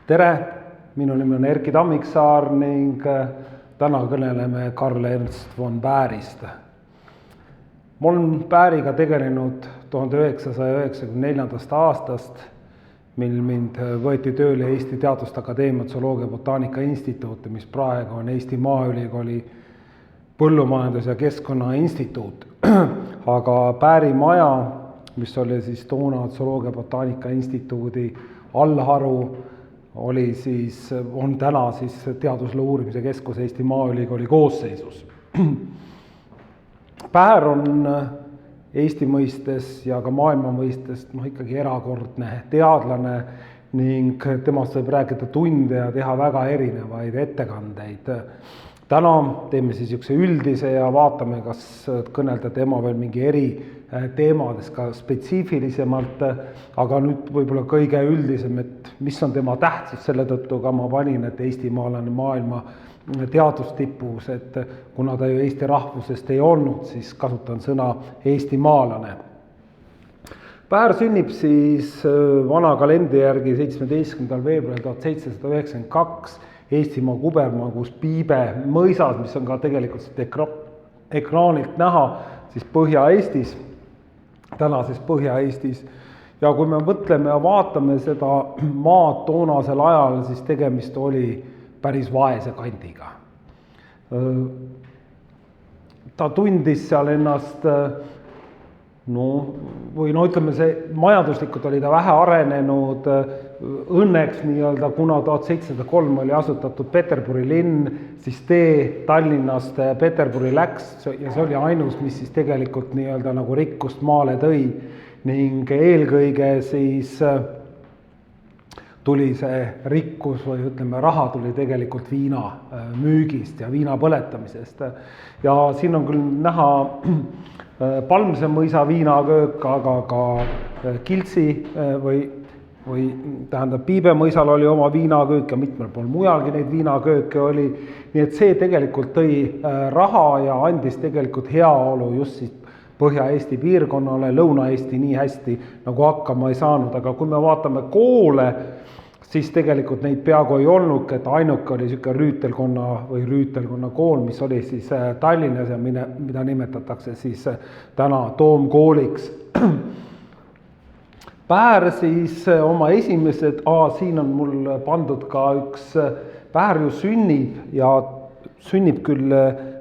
Tere, minu nimi on Erki Tammiksaar ning täna kõneleme Karl Ernst von Baerist. Ma olen Baeriga tegelenud 1994. aastast, mil mind võeti tööle Eesti Teaduste Akadeemia Zooloogia Botaanika Instituuti, mis praegu on Eesti Maaülikooli Põllumajandus- ja Keskkonnainstituut. Aga Baeri maja, mis oli siis toona Zooloogia Botaanika Instituudi allharu, on täna siis Teadusele uurimise keskus Eesti Maaülikooli koosseisus. Baer on Eesti mõistes ja ka maailma mõistes ikkagi erakordne teadlane ning temast võib rääkida tunde ja teha väga erinevaid ettekandeid. Täna teeme siis üks üldise ja vaatame, kas kõnelda tema veel mingi eri teemades ka spetsiifilisemalt, aga nüüd võib-olla kõige üldisem, et mis on tema tähtsus, selle tõttu ka ma panin, et eestimaalane maailma teadustipus, et kuna ta ju Eesti rahvusest ei olnud, siis kasutan sõna eestimaalane. Baer sünnib siis vana kalendri järgi 17. veebruaril 1792 Eestimaa kubermangus Piibe mõisas, mis on ka tegelikult ekraanilt näha siis Põhja-Eestis, täna siis Põhja-Eestis. Ja kui me mõtleme ja vaatame seda maad toonasel ajal, siis tegemist oli päris vaese kandiga. Ta tundis seal ennast, see majanduslikult oli ta vähe arenenud, õnneks kuna 1703 oli asutatud Peterburi linn, siis tee Tallinnast Peterburi läks ja see oli ainus, mis siis tegelikult nagu rikkust maale tõi ning eelkõige siis tuli see rikkus või raha tuli tegelikult viina müügist ja viina põletamisest. Ja siin on küll näha Palmse mõisa viinaköök, aga ka Kiltsi või tähendab Piibe mõisal oli oma viinaköök ja mitmel pool mujalgi neid viinakööke oli. Nii et see tegelikult tõi raha ja andis tegelikult heaolu just siis Põhja-Eesti piirkonnale, Lõuna-Eesti nii hästi nagu hakkama ei saanud, aga kui me vaatame koole, siis tegelikult neid peaaegu ei olnud, et ainuke oli rüütelkonna kool, mis oli siis Tallinnas ja mida nimetatakse siis täna toomkooliks. Baer siis oma esimesed, siin on mul pandud ka üks, Baer ju sünnib küll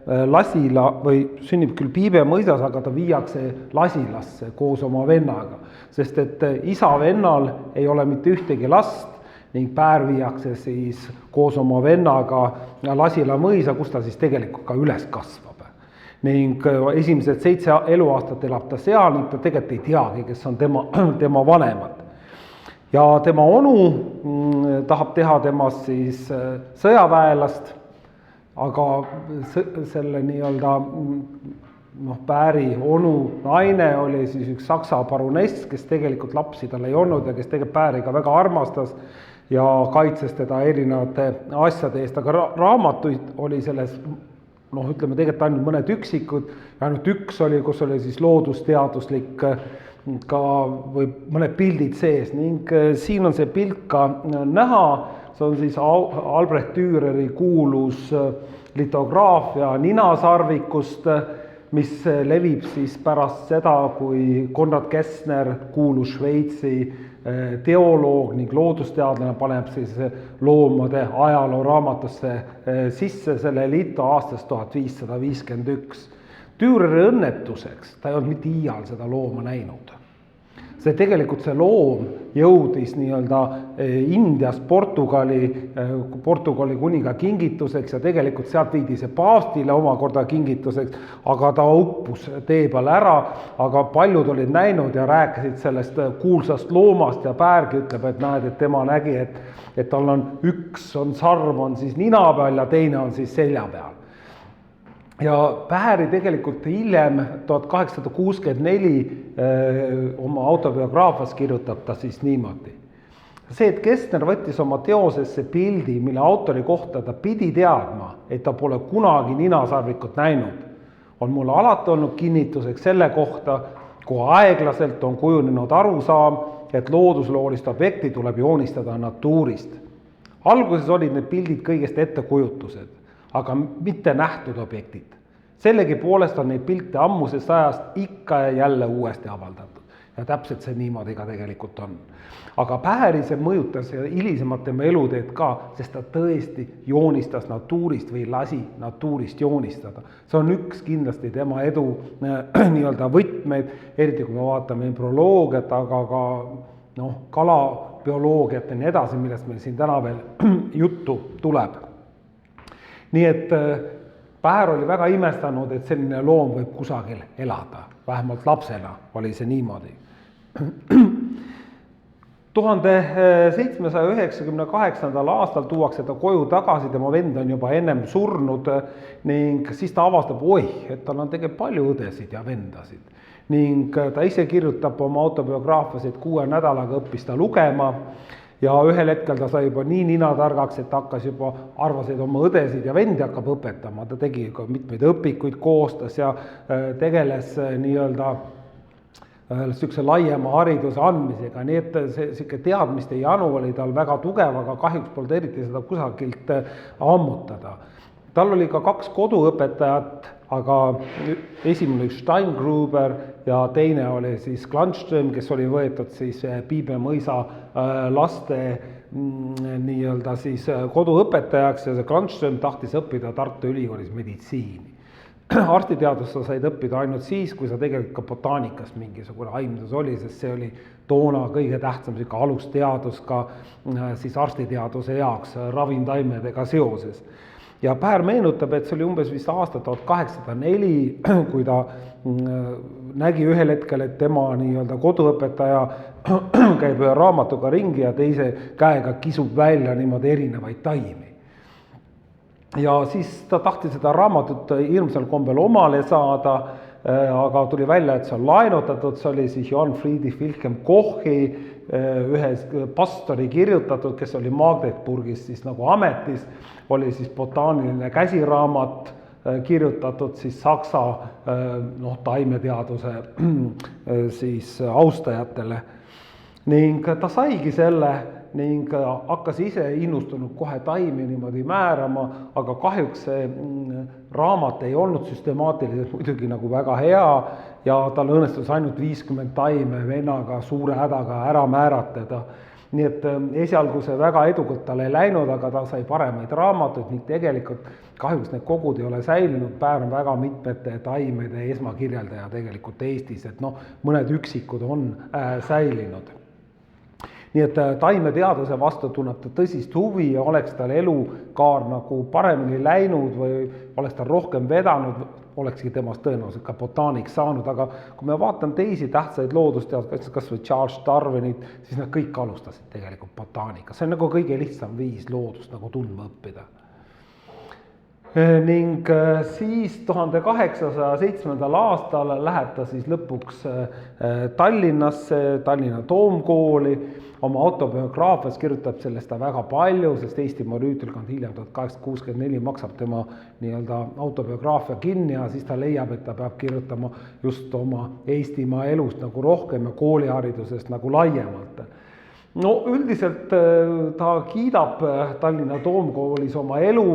Lasila või sünnib küll Piibe mõisas, aga ta viiakse Lasilasse koos oma vennaga, sest et isa vennal ei ole mitte ühtegi last, ning Baer viiakse siis koos oma vennaga Lasila mõisa, kus ta siis tegelikult ka üles kasvab. Ning esimesed 7 eluaastat elab ta seal, ning ta tegelikult ei teagi, kes on tema vanemad. Ja tema onu tahab teha temast siis sõjaväelast, aga selle Baeri onu naine oli siis üks saksa paruness, kes tegelikult lapsi tal ei olnud ja kes tegelikult Baeriga väga armastas ja kaitses teda erinevate asjade eest, aga raamatuid oli selles, tegelikult ainult mõned üksikud, ja ainult üks oli, kus oli siis loodusteaduslik ka või mõned pildid sees ning siin on see pilt ka näha, see on siis Albrecht Düreri kuulus litograafia ninasarvikust, mis levib siis pärast seda, kui Konrad Gessner, kuulus Šveitsi teoloog ning loodusteadlane, paneb siis loomade ajaloo raamatusse sisse selle lito aastast 1551. Düreri õnnetuseks ta ei olnud mitte iial seda looma näinud. See loom jõudis Indias Portugali kuninga kingituseks ja tegelikult sealt viidi see paavstile omakorda kingituseks, aga ta uppus tee peal ära, aga paljud olid näinud ja rääkisid sellest kuulsast loomast ja Baergi ütleb, et näed, et tema nägi, et tal on üks sarv on siis nina peal ja teine on siis selja peal. Ja Baeri tegelikult hiljem 1864 oma autobiograafias kirjutab ta siis niimoodi. See, et Gessner võttis oma teosesse pildi, mille autori kohta ta pidi teadma, et ta pole kunagi ninasarvikut näinud, on mulle alati olnud kinnituseks selle kohta, kui aeglaselt on kujunenud arusaam, et loodusloolist objekti tuleb joonistada natuurist. alguses olid need pildid kõigest ettekujutused, aga mitte nähtud objektid. Sellegipoolest on neid pilte ammusest ajast ikka ja jälle uuesti avaldatud. Ja täpselt see niimoodi ka tegelikult on. Aga Pähäri see mõjutas hilisemat tema eluteed ka, sest ta tõesti joonistas natuurist või lasi natuurist joonistada. See on üks kindlasti tema edu nii-öelda võtmeid, eriti kui me vaatame embroloogiat, aga ka kalabioloogiat ja nii edasi, millest meil siin täna veel juttu tuleb. Nii et Pähär oli väga imestanud, et selline loom võib kusagil elada. Vähemalt lapsena oli see niimoodi. 1798. aastal tuuakse ta koju tagasi, tema vend on juba ennem surnud ning siis ta avastab, et tal on tegelikult palju õdesid ja vendasid. Ning ta ise kirjutab oma autobiograafias, et 6 nädalaga õppis ta lugema ja ühel hetkel ta sai juba nii ninatargaks, et hakkas juba arvas, et oma õdesid ja vendi hakkab õpetama. Ta tegi ka mitmeid õpikuid koostas ja tegeles nii-öelda sükse laiema hariduse andmisega, nii et see teadmiste janu oli tal väga tugev, aga kahjuks polnud eriti seda kusagilt ammutada. Tal oli ka 2 koduõpetajat, aga esimene oli Steingruber ja teine oli siis Glanström, kes oli võetud siis Piibe mõisa laste nii-öelda siis koduõpetajaks ja see Glanström tahtis õppida Tartu Ülikoolis meditsiini. Arstiteadust sa said õppida ainult siis, kui sa tegelikult ka botaanikas mingisugune aimdus oli, sest see oli toona kõige tähtsam alusteadus ka siis arstiteaduse jaoks ravintaimedega seoses. Ja Pähär meenutab, et see oli umbes vist aasta 1804, kui ta nägi ühel hetkel, et tema nii-öelda koduõpetaja käib ühe raamatuga ringi ja teise käega kisub välja niimoodi erinevaid taimi. Ja siis ta tahtis seda raamatut hirmsal kombel omale saada, aga tuli välja, et see on laenutatud, see oli siis Johann Friedrich Wilhelm Kochi ühes pastori kirjutatud, kes oli Magdeburgis siis nagu ametis, oli siis botaaniline käsiraamat kirjutatud siis Saksa taimeteaduse siis austajatele. Ning ta saigi selle ning hakkas ise innustunud kohe taimi niimoodi määrama, aga kahjuks see raamat ei olnud süstemaatiliselt muidugi nagu väga hea ja tal õnnestus ainult 50 taime vennaga suure hädaga ära määratleda. Nii et esialgu see väga edukalt tal ei läinud, aga ta sai paremaid raamatuid ning tegelikult kahjuks need kogud ei ole säilinud. Pähär on väga mitmete taimede esmakirjeldaja tegelikult Eestis, et mõned üksikud on säilinud. Nii et taimeteaduse vastu tunneb ta tõsist huvi ja oleks tal elukaar nagu paremini läinud või oleks ta rohkem vedanud, olekski temast tõenäoliselt ka botaanik saanud, aga kui me vaatan teisi tähtsaid loodusteadlasi, kas või Charles Darwinit, siis nad kõik alustasid tegelikult botaanika. See on nagu kõige lihtsam viis loodust nagu tundma õppida. Ning siis 1807. aastal läheb ta siis lõpuks Tallinnasse, Tallinna Toomkooli, oma autobiograafias kirjutab sellest ta väga palju, sest Eestimaa Rüütelkond hiljem 1864 maksab tema nii-öelda autobiograafia kinni ja siis ta leiab, et ta peab kirjutama just oma Eestimaa elust nagu rohkem ja kooliharidusest nagu laiemalt. Üldiselt ta kiidab Tallinna Toomkoolis oma elu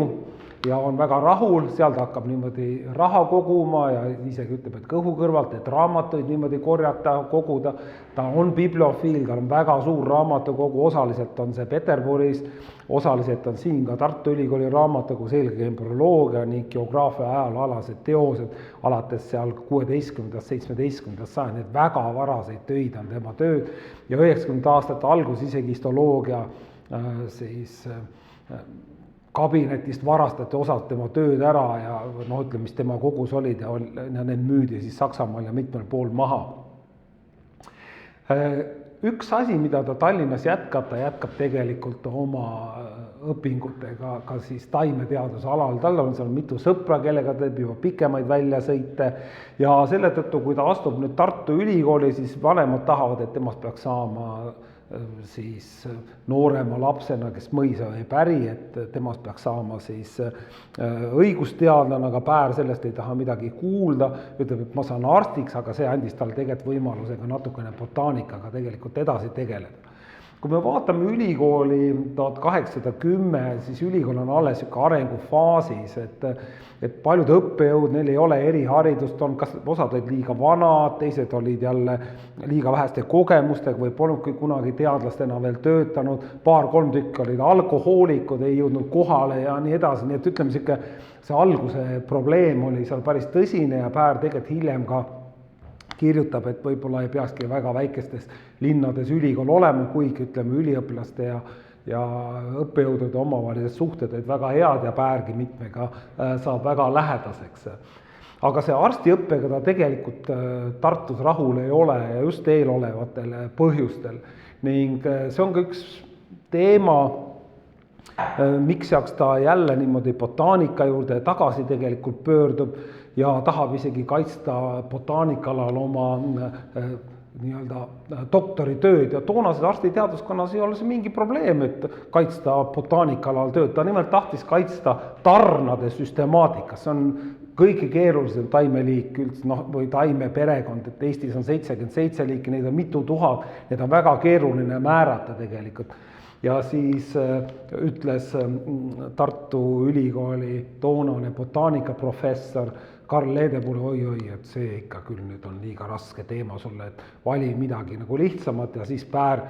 ja on väga rahul, seal ta hakkab niimoodi raha koguma ja isegi ütleb, et kõhu kõrvalt, et raamatuid niimoodi korjata, koguda. Ta on bibliofiil, tal on väga suur raamatukogu, osaliselt on see Peterburis, osaliselt on siin ka Tartu Ülikooli raamatukogu, selge embroloogia ning geograafia ajalooalased teosed, alates seal 16.–17. sajandil, väga varaseid töid on tema tööd ja 90. aastate algus isegi histoloogia siis kabinetist varastati osad tema tööd ära ja ütleme, mis tema kogus olid ja need müüdi siis Saksamaal ja mitmel pool maha. Üks asi, mida ta Tallinnas jätkab, ta jätkab tegelikult oma õpingutega ka siis taimeteaduse alal. Tal on seal mitu sõpra, kellega teeb juba pikemaid väljasõite ja selle tõttu, kui ta astub nüüd Tartu Ülikooli, siis vanemad tahavad, et temast peaks saama siis noorema lapsena, kes mõisa ei päri, et temast peaks saama siis õigusteadlane, aga Pähär sellest ei taha midagi kuulda, ütleb, et ma saan arstiks, aga see andis tal tegelikult võimalusega natukene botaanikaga tegelikult edasi tegeleda. kui me vaatame ülikooli 1810, siis ülikool on alles niisugune arengufaasis, et paljud õppejõud, neil ei ole eriharidust, kas osad olid liiga vanad, teised olid jälle liiga väheste kogemustega või polnudki kunagi teadlastena veel töötanud, paar-kolm tükki olid alkohoolikud, ei jõudnud kohale ja nii edasi, nii et ütleme, see alguse probleem oli seal päris tõsine ja Päär tegelikult hiljem ka kirjutab, et võib-olla ei peakski väga väikestes linnades ülikool olema, kuigi ütleme üliõpilaste ja õppejõudude omavahelised suhted olid väga head ja Päärgi mitmega saab väga lähedaseks. Aga see arstiõppega ta tegelikult Tartus rahul ei ole ja just eelolevatel põhjustel ning see on ka üks teema, miks jaoks ta jälle niimoodi botaanika juurde tagasi tegelikult pöördub ja tahab isegi kaitsta botaanikaalal oma nii-öelda doktoritööd ja toonases arstiteaduskonnas ei ole see mingi probleem, et kaitsta botaanikaalal tööd, ta nimelt tahtis kaitsta tarnade süstemaatikas, see on kõige keerulisem taimeliik üldse, või taimeperekond, et Eestis on 77 liiki, neid on mitu tuhat, need on väga keeruline määrata tegelikult. Ja siis ütles Tartu Ülikooli toonane botaanikaprofessor Karl Leedepuule, oi, et see ikka küll nüüd on liiga raske teema sulle, et vali midagi nagu lihtsamat ja siis Päär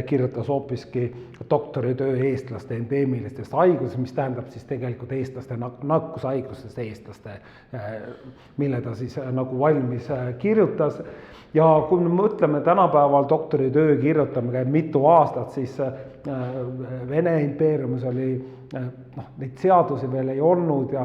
kirjutas hoopiski doktoritöö eestlaste endeemilistest haigusest, mis tähendab siis tegelikult eestlaste nakkushaigustest eestlaste, mille ta siis nagu valmis kirjutas. Ja kui me mõtleme tänapäeval doktoritöö kirjutame käib mitu aastat, siis Vene impeeriumis oli, neid seadusi veel ei olnud ja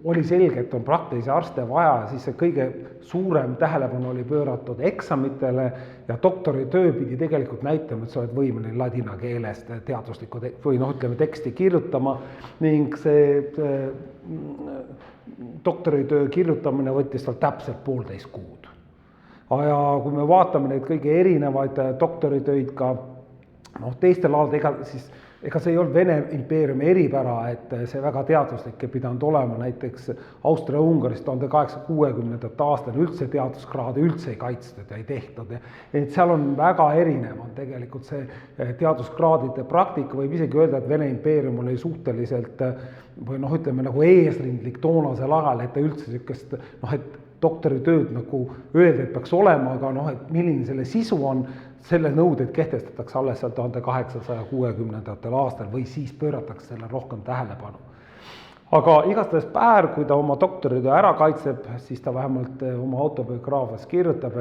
oli selge, et on praktilisi arste vaja ja siis see kõige suurem tähelepanu oli pööratud eksamitele ja doktoritöö pidi tegelikult näitama, et sa oled võimeline ladina keelest teaduslikku või ütleme teksti kirjutama ning see doktoritöö kirjutamine võttis tal täpselt 1,5 kuud. Ja kui me vaatame neid kõige erinevaid doktoritöid ka teistel aladel, ega see ei olnud Vene impeeriumi eripära, et see väga teaduslik ei pidanud olema, näiteks Austria-Ungaris 1860. aastal üldse teaduskraade üldse ei kaitstud ja ei tehtud. Et seal on väga erinev, on tegelikult see teaduskraadide praktika, võib isegi öelda, et Vene impeerium oli suhteliselt või ütleme nagu eesrindlik toonasel ajal, et ta üldse niisugust, et doktoritööd nagu öelda, et peaks olema, aga et milline selle sisu on, selle nõudeid kehtestatakse alles seal 1860. aastal või siis pööratakse selle rohkem tähelepanu. Aga igastahes Päär, kui ta oma doktoritöö ära kaitseb, siis ta vähemalt oma autobiograafias kirjutab,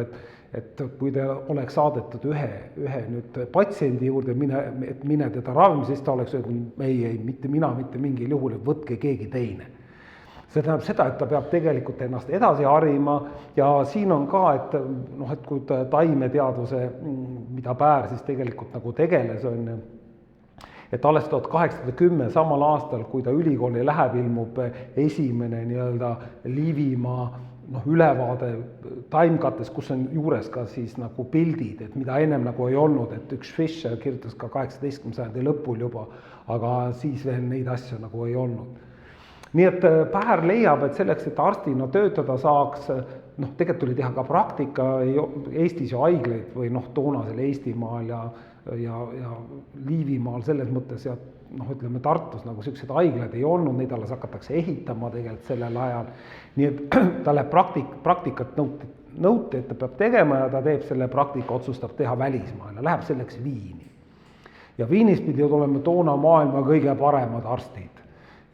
et kui te oleks saadetud ühe nüüd patsiendi juurde, et mine teda ravima, siis ta oleks öelnud, ei, mitte mina, mitte mingil juhul, et võtke keegi teine. See tähendab seda, et ta peab tegelikult ennast edasi harima ja siin on ka, et kui taimeteaduse, mida Päär siis tegelikult nagu tegeles, on, et alles 1810 samal aastal, kui ta ülikooli läheb, ilmub esimene nii-öelda Liivimaa ülevaade taimkates, kus on juures ka siis nagu pildid, et mida ennem nagu ei olnud, et üks Fischer kirjutas ka 18. sajandi lõpul juba, aga siis veel neid asju nagu ei olnud. Nii et Päär leiab, et selleks, et arstina töötada saaks, tegelikult tuli teha ka praktika, Eestis ju haigleid või toonasel Eestimaal ja Liivimaal selles mõttes ja ütleme Tartus nagu sellised haiglad ei olnud, neid alles hakatakse ehitama tegelikult sellel ajal. Nii et talle praktikat nõuti, et ta peab tegema ja ta teeb selle praktika, otsustab teha välismaal ja läheb selleks Viini. Ja Viinis pidi olema toona maailma kõige paremad arstid.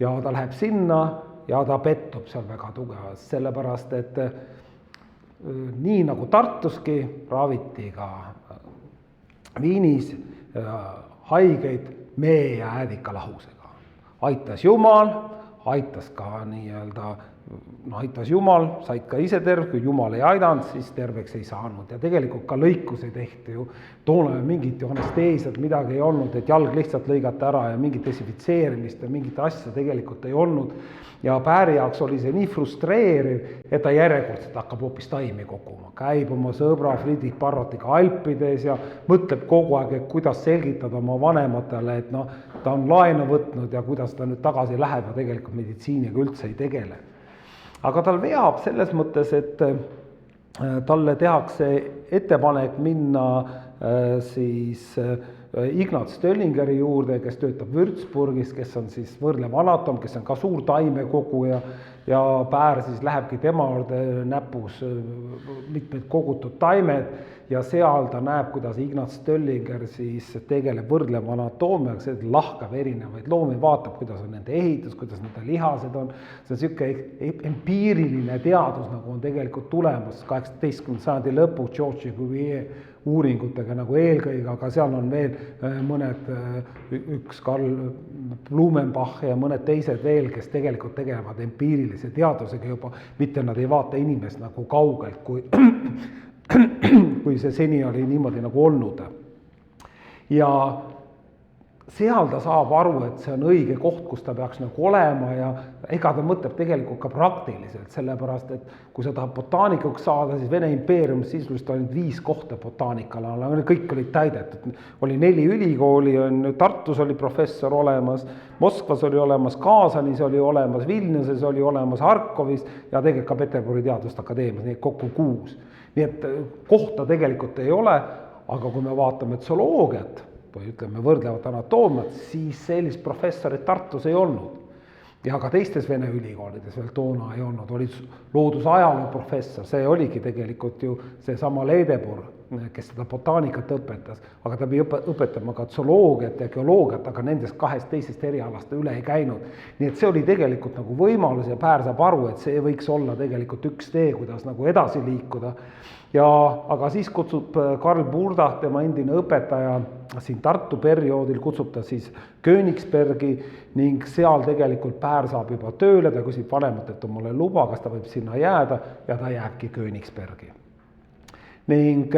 Ja ta läheb sinna ja ta pettub seal väga tugevalt, sellepärast, et nii nagu Tartuski raviti ka Viinis haigeid mee ja äädikalahusega. Aitas Jumal, aitas ka nii-öelda, aitas Jumal, said ka ise terve, kui Jumal ei aidanud, siis terveks ei saanud. Ja tegelikult ka lõikusi tehti ju, toona mingit anesteesiat midagi ei olnud, et jalg lihtsalt lõigati ära ja mingit desinfitseerimist ja mingit asja tegelikult ei olnud. Ja Pääri jaoks oli see nii frustreeriv, et ta järjekordselt hakkab hoopis taimi koguma. Käib oma sõbra Friedrich Barrotiga Alpides ja mõtleb kogu aeg, et kuidas selgitada oma vanematele, et ta on laenu võtnud ja kuidas ta nüüd tagasi läheb ja tegelikult meditsiiniga üldse ei tegele. Aga tal veab selles mõttes, et talle tehakse ettepanek minna siis Ignaz Töllingeri juurde, kes töötab Würzburgis, kes on siis võrdlev anatoom, kes on ka suur taimekoguja ja Päär siis lähebki tema juurde näpus mitmed kogutud taimed ja seal ta näeb, kuidas Ignaz Töllinger siis tegeleb võrdleva anatoomiaga, see lahkab erinevaid loomi, vaatab, kuidas on nende ehitus, kuidas nende lihased on. See on niisugune empiiriline teadus, nagu on tegelikult tulemas 18. sajandi lõpus Georges Cuvier uuringutega nagu eelkõige, aga seal on veel mõned, üks Karl Blumenbach ja mõned teised veel, kes tegelikult tegelevad empiirilise teadusega juba, mitte nad ei vaata inimest nagu kaugelt, kui see seni oli niimoodi nagu olnud. Ja seal ta saab aru, et see on õige koht, kus ta peaks nagu olema ja ega ta mõtleb tegelikult ka praktiliselt, sellepärast, et kui sa tahad botaanikuks saada, siis Vene impeeriumis sisuliselt oli 5 kohta botaanikale, aga kõik olid täidetud. Oli 4 ülikooli, Tartus oli professor olemas, Moskvas oli olemas, Kaasanis oli olemas, Vilniuses oli olemas, Harkovis ja tegelikult ka Peterburi Teaduste Akadeemias, nii kokku 6. Nii et kohta tegelikult ei ole, aga kui me vaatame zooloogiat, või ütleme võrdlevat anatoomiat, siis sellist professorit Tartus ei olnud. Ja ka teistes Vene ülikoolides veel toona ei olnud, oli loodusajaloo professor, see oligi tegelikult ju see sama Leedepur, kes seda botaanikat õpetas, aga ta pidi õpetama ka zooloogiat ja geoloogiat, aga nendest 2 teisest erialast üle ei käinud. Nii et see oli tegelikult nagu võimalus ja Päär saab aru, et see võiks olla tegelikult üks tee, kuidas nagu edasi liikuda. Aga siis kutsub Karl Burdach, tema endine õpetaja siin Tartu perioodil, kutsub ta siis Königsbergi ning seal tegelikult Päär saab juba tööle, ta küsib vanemalt, et on mulle luba, kas ta võib sinna jääda ja ta jääbki Königsbergi. Ning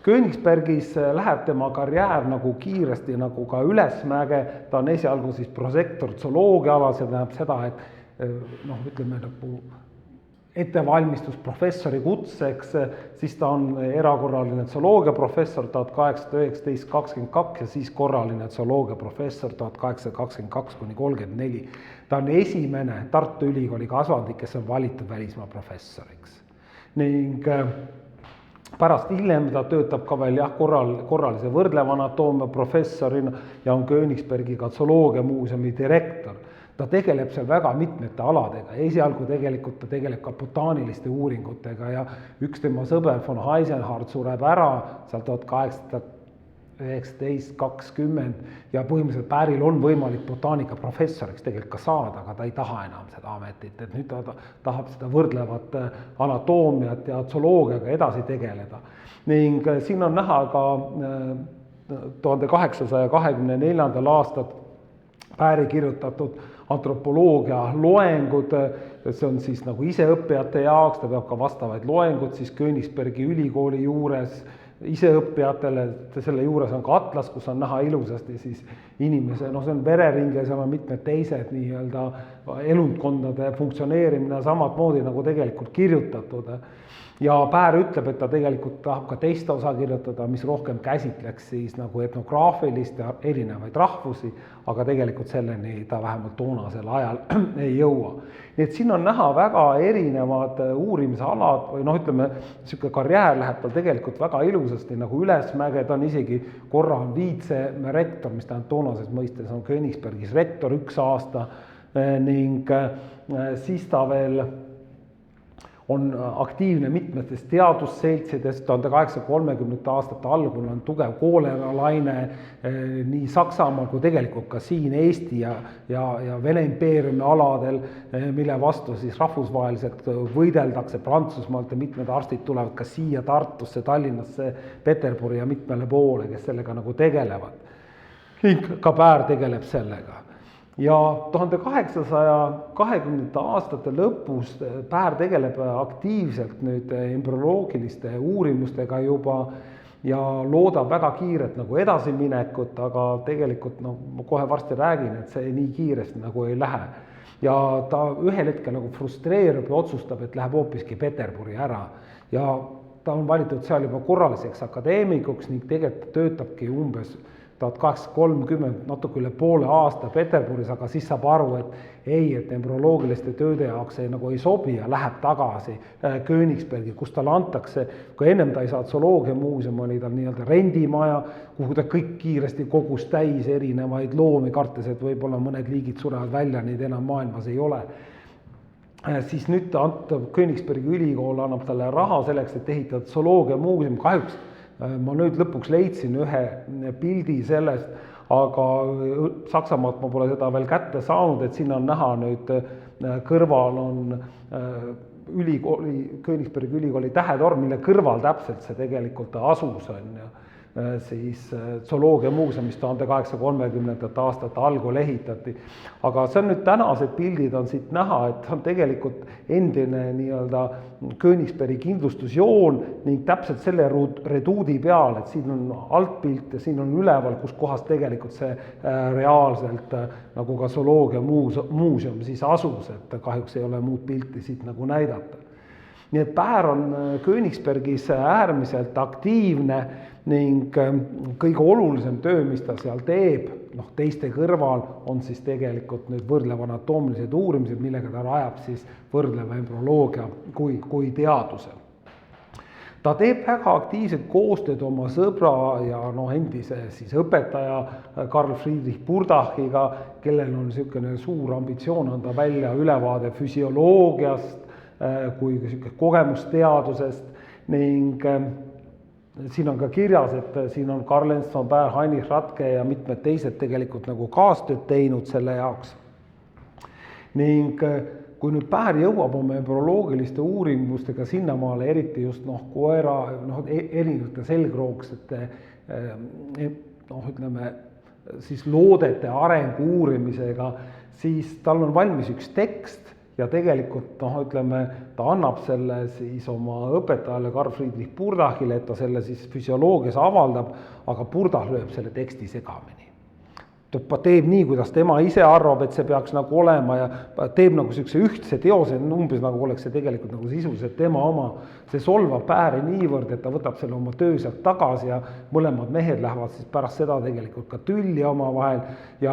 Königsbergis läheb tema karjäär nagu kiiresti nagu ka ülesmäge, ta on esialgu siis prosektor zooloogia alal, see tähendab seda, et ütleme nagu ettevalmistus professori kutseks, siis ta on erakorraline zooloogia professor 1819-22 ja siis korraline zooloogia professor 1822-34. Ta on esimene Tartu Ülikooli kasvandik, kes on valitud välismaa professoriks. Ning pärast hiljem ta töötab ka veel korralise võrdleva anatoomia professorina ja on Königsbergi ka zooloogia muuseumi direktor. Ta tegeleb seal väga mitmete aladega, esialgu tegelikult ta tegeleb ka botaaniliste uuringutega ja üks tema sõber von Heisenhardt sureb ära seal 1819-20 ja põhimõtteliselt Pääril on võimalik botaanika professoriks tegelikult ka saada, aga ta ei taha enam seda ametit, et nüüd ta tahab seda võrdlevat anatoomiat ja zooloogiaga edasi tegeleda. Ning siin on näha ka 1824. aastat Pääri kirjutatud antropoloogia loengud, see on siis nagu iseõppijate jaoks, ta peab ka vastavaid loengud siis Königsbergi ülikooli juures iseõppijatele, selle juures on ka atlas, kus on näha ilusasti siis inimese, see on vereringe, seal on mitmed teised nii-öelda elundkondade funktsioneerimine samad moodi nagu tegelikult kirjutatud. Ja Päär ütleb, et ta tegelikult tahab ka teist osa kirjutada, mis rohkem käsitleks siis nagu etnograafilist ja erinevaid rahvusi, aga tegelikult selleni ta vähemalt toonasel ajal ei jõua. Nii et siin on näha väga erinevad uurimisalad või ütleme, niisugune karjäär läheb tal tegelikult väga ilusasti nagu ülesmäge, ta on isegi korra on viitserektor, mis tähendab toonases mõistes on Königsbergis rektor 1 aasta ning siis ta veel on aktiivne mitmetes teadusseltsides, 1830. aastate algul on tugev kooleralaine nii Saksamaal kui tegelikult ka siin Eesti ja Vene impeeriumi aladel, mille vastu siis rahvusvaheliselt võideldakse Prantsusmaalt ja mitmed arstid tulevad ka siia Tartusse, Tallinnasse, Peterburi ja mitmele poole, kes sellega nagu tegelevad. Ning ka Päär tegeleb sellega. Ja 1820. aastate lõpus Päär tegeleb aktiivselt nüüd embrüoloogiliste uurimustega juba ja loodab väga kiiret nagu edasiminekut, aga tegelikult ma kohe varsti räägin, et see nii kiiresti nagu ei lähe. Ja ta ühel hetkel nagu frustreerub ja otsustab, et läheb hoopiski Peterburi ära ja ta on valitud seal juba korraliseks akadeemikuks ning tegelikult töötabki umbes 1830, natuke üle poole aasta Peterburis, aga siis saab aru, et ei, et embrüoloogiliste tööde jaoks nagu ei sobi ja läheb tagasi Königsbergi, kus talle antakse, kui ennem ta ei saa zooloogiamuuseum, oli tal nii-öelda rendimaja, kuhu ta kõik kiiresti kogus täis erinevaid loomi, kartes, et võib-olla mõned liigid surevad välja, neid enam maailmas ei ole. Siis nüüd Königsbergi ülikool annab talle raha selleks, et ehitada zooloogiamuuseum. Kahjuks ma nüüd lõpuks leidsin ühe pildi sellest, aga Saksamaalt ma pole seda veel kätte saanud, et siin on näha nüüd kõrval on ülikooli, Königsbergi ülikooli tähetorn, mille kõrval täpselt see tegelikult asus on ja siis zooloogiamuuseum, mis 1830. aastate algul ehitati. Aga see on nüüd tänased pildid on siit näha, et on tegelikult endine nii-öelda Königsbergi kindlustusjoon ning täpselt selle reduudi peal, et siin on altpilt ja siin on üleval, kus kohas tegelikult see reaalselt nagu ka zooloogiamuuseum siis asus, et kahjuks ei ole muud pilti siit nagu näidata. Nii et Päär on Königsbergis äärmiselt aktiivne ning kõige olulisem töö, mis ta seal teeb, teiste kõrval on siis tegelikult nüüd võrdleva anatoomilised uurimised, millega ta rajab siis võrdleva embrüoloogia kui teaduse. Ta teeb väga aktiivset koostööd oma sõbra ja endise siis õpetaja Karl Friedrich Burdachiga, kellel on niisugune suur ambitsioon anda välja ülevaade füsioloogiast kui kogemusteadusest ning siin on ka kirjas, et siin on Karl-Ernst von Baer, Heinrich Radke ja mitmed teised tegelikult nagu kaastööd teinud selle jaoks. Ning kui nüüd Baer jõuab oma embrüoloogiliste uurimustega sinnamaale, eriti just koera, erinevate selgroogsete, ütleme, siis loodete arengu uurimisega, siis tal on valmis üks tekst, ja tegelikult, ütleme, ta annab selle siis oma õpetajale Karl Friedrich Burdachile, et ta selle siis füsioloogias avaldab, aga Burdach lööb selle teksti segamini. Ta teeb nii, kuidas tema ise arvab, et see peaks nagu olema ja teeb nagu sellise ühtse teose, umbes nagu oleks see tegelikult nagu sisuliselt tema oma. See solvab Bääri niivõrd, et ta võtab selle oma töö sealt tagasi ja mõlemad mehed lähevad siis pärast seda tegelikult ka tülli oma vahel ja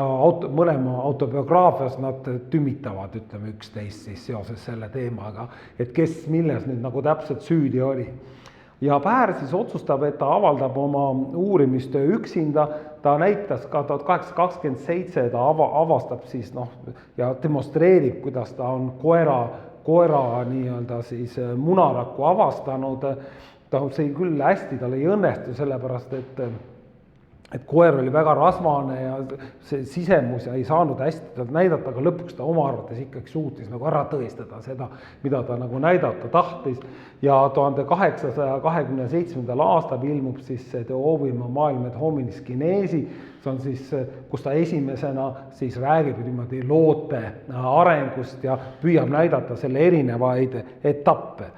mõlema autobiograafias nad tümitavad, ütleme, üksteist siis seoses selle teemaga, et kes milles nüüd nagu täpselt süüdi oli. Ja Baer siis otsustab, et ta avaldab oma uurimistöö üksinda, ta näitas ka 1827, ta avastab siis ja demonstreerib, kuidas ta on koera nii-öelda siis munaraku avastanud. Ta sai küll hästi, tal ei õnnestu sellepärast, et koer oli väga rasvane ja see sisemus ja ei saanud hästi ta näidata, aga lõpuks ta oma arvates ikkagi suutis nagu ära tõestada seda, mida ta nagu näidata tahtis. Ja 1827. aastal ilmub siis see De Ovima maailm et hominis kinesi, see on siis, kus ta esimesena siis räägib niimoodi loote arengust ja püüab näidata selle erinevaid etappe.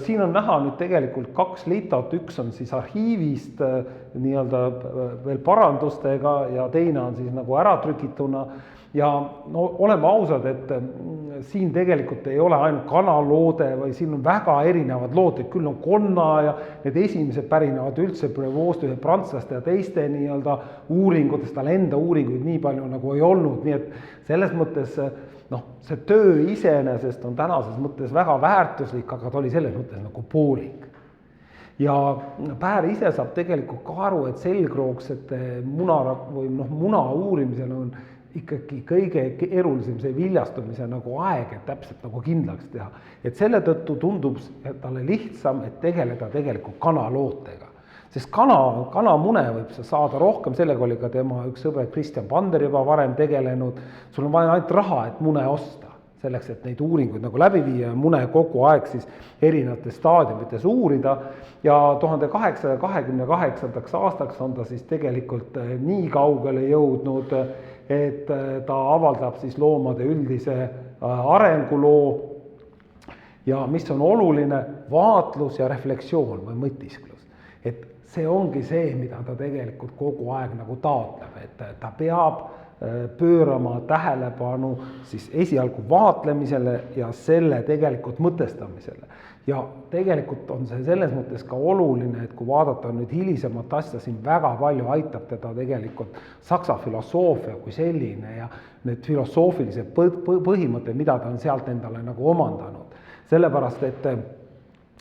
Siin on näha nüüd tegelikult 2 litot, üks on siis arhiivist nii-öelda veel parandustega ja teine on siis nagu ära trükituna ja oleme ausad, et siin tegelikult ei ole ainult kanaloode või siin on väga erinevad looted, küll on konna ja need esimesed pärinevad üldse Prevost'u ja prantslaste ja teiste nii-öelda uuringutest, tal enda uuringuid nii palju nagu ei olnud, nii et selles mõttes see töö iseenesest on tänases mõttes väga väärtuslik, aga ta oli selles mõttes nagu poolik. Ja Baer ise saab tegelikult ka aru, et selgroogsete muna uurimisel on ikkagi kõige keerulisem see viljastumise nagu aeg, et täpselt nagu kindlaks teha. Et selle tõttu tundub talle lihtsam, et tegeleda tegelikult kanalootega. Sest kanamune võib saada rohkem, sellega oli ka tema üks sõber Christian Pander juba varem tegelenud. Sul on vaja ainult raha, et mune osta, selleks, et neid uuringuid nagu läbi viia ja mune kogu aeg siis erinevates staadiumites uurida. Ja 1828. aastaks on ta siis tegelikult nii kaugele jõudnud, et ta avaldab siis loomade üldise arenguloo ja mis on oluline, vaatlus ja refleksioon või mõtisklus. Et see ongi see, mida ta tegelikult kogu aeg nagu taotleb, et ta peab pöörama tähelepanu siis esialgu vaatlemisele ja selle tegelikult mõtestamisele. Ja tegelikult on see selles mõttes ka oluline, et kui vaadata nüüd hilisemat asja, siin väga palju aitab teda tegelikult saksa filosoofia kui selline ja need filosoofilised põhimõtted, mida ta on sealt endale nagu omandanud. Sellepärast,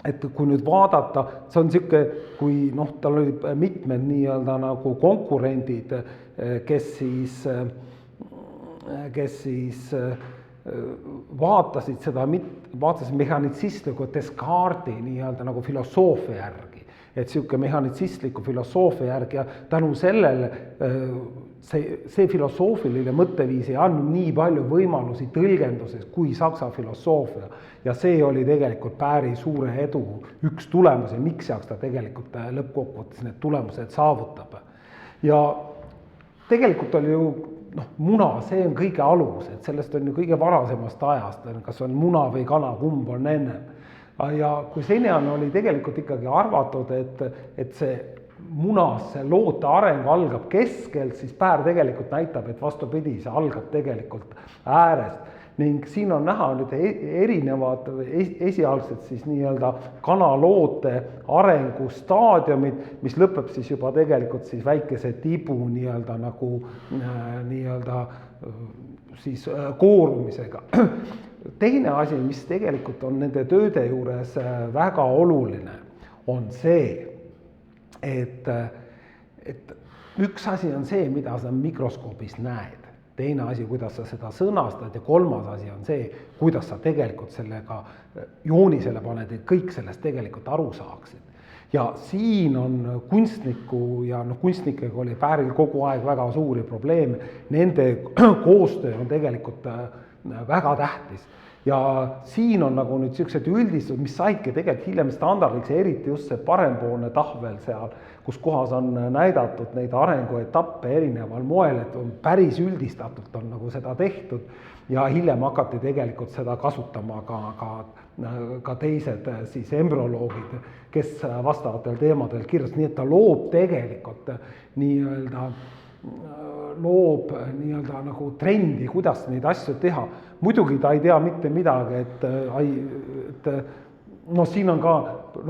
et kui nüüd vaadata, see on niisugune, kui tal olid mitmed nii-öelda nagu konkurendid, kes siis vaatasid mehhanitsistliku Descartesi nii-öelda nagu filosoofia järgi, et niisugune mehhanitsistliku filosoofia järgi ja tänu sellele see filosoofiline mõtteviis ei andnud nii palju võimalusi tõlgenduses kui saksa filosoofia ja see oli tegelikult Baery suure edu üks tulemus ja miks ta tegelikult lõppkokkuvõttes need tulemused saavutab. Ja tegelikult oli ju muna, see on kõige alus, et sellest on ju kõige varasemast ajast, kas on muna või kana, kumb on ennem. Ja kui seni oli tegelikult ikkagi arvatud, et see munas, see loote areng algab keskelt, siis Baer tegelikult näitab, et vastupidi, see algab tegelikult äärest. Ning siin on näha nüüd erinevad esialgsed siis nii-öelda kanaloote arengustaadiumid, mis lõpeb siis juba tegelikult siis väikese tibu nii-öelda nagu nii-öelda siis koorumisega. Teine asi, mis tegelikult on nende tööde juures väga oluline, on see, et üks asi on see, mida sa mikroskoobis näed. Teine asi, kuidas sa seda sõnastad ja kolmas asi on see, kuidas sa tegelikult sellega joonisele paned, et kõik sellest tegelikult aru saaksid. Ja siin on kunstniku ja kunstnikega oli Baeril kogu aeg väga suuri probleeme. Nende koostöö on tegelikult väga tähtis. Ja siin on nagu nüüd sellised üldistud, mis saidki tegelikult hiljem standardiks, eriti just see parempoolne tahvel seal, kus kohas on näidatud neid arenguetappe erineval moel, et on päris üldistatult on nagu seda tehtud ja hiljem hakati tegelikult seda kasutama ka teised siis embrüoloogid, kes vastavatel teemadel kirjas, nii et ta loob tegelikult nii-öelda nagu trendi, kuidas neid asju teha. Muidugi ta ei tea mitte midagi, et siin on ka,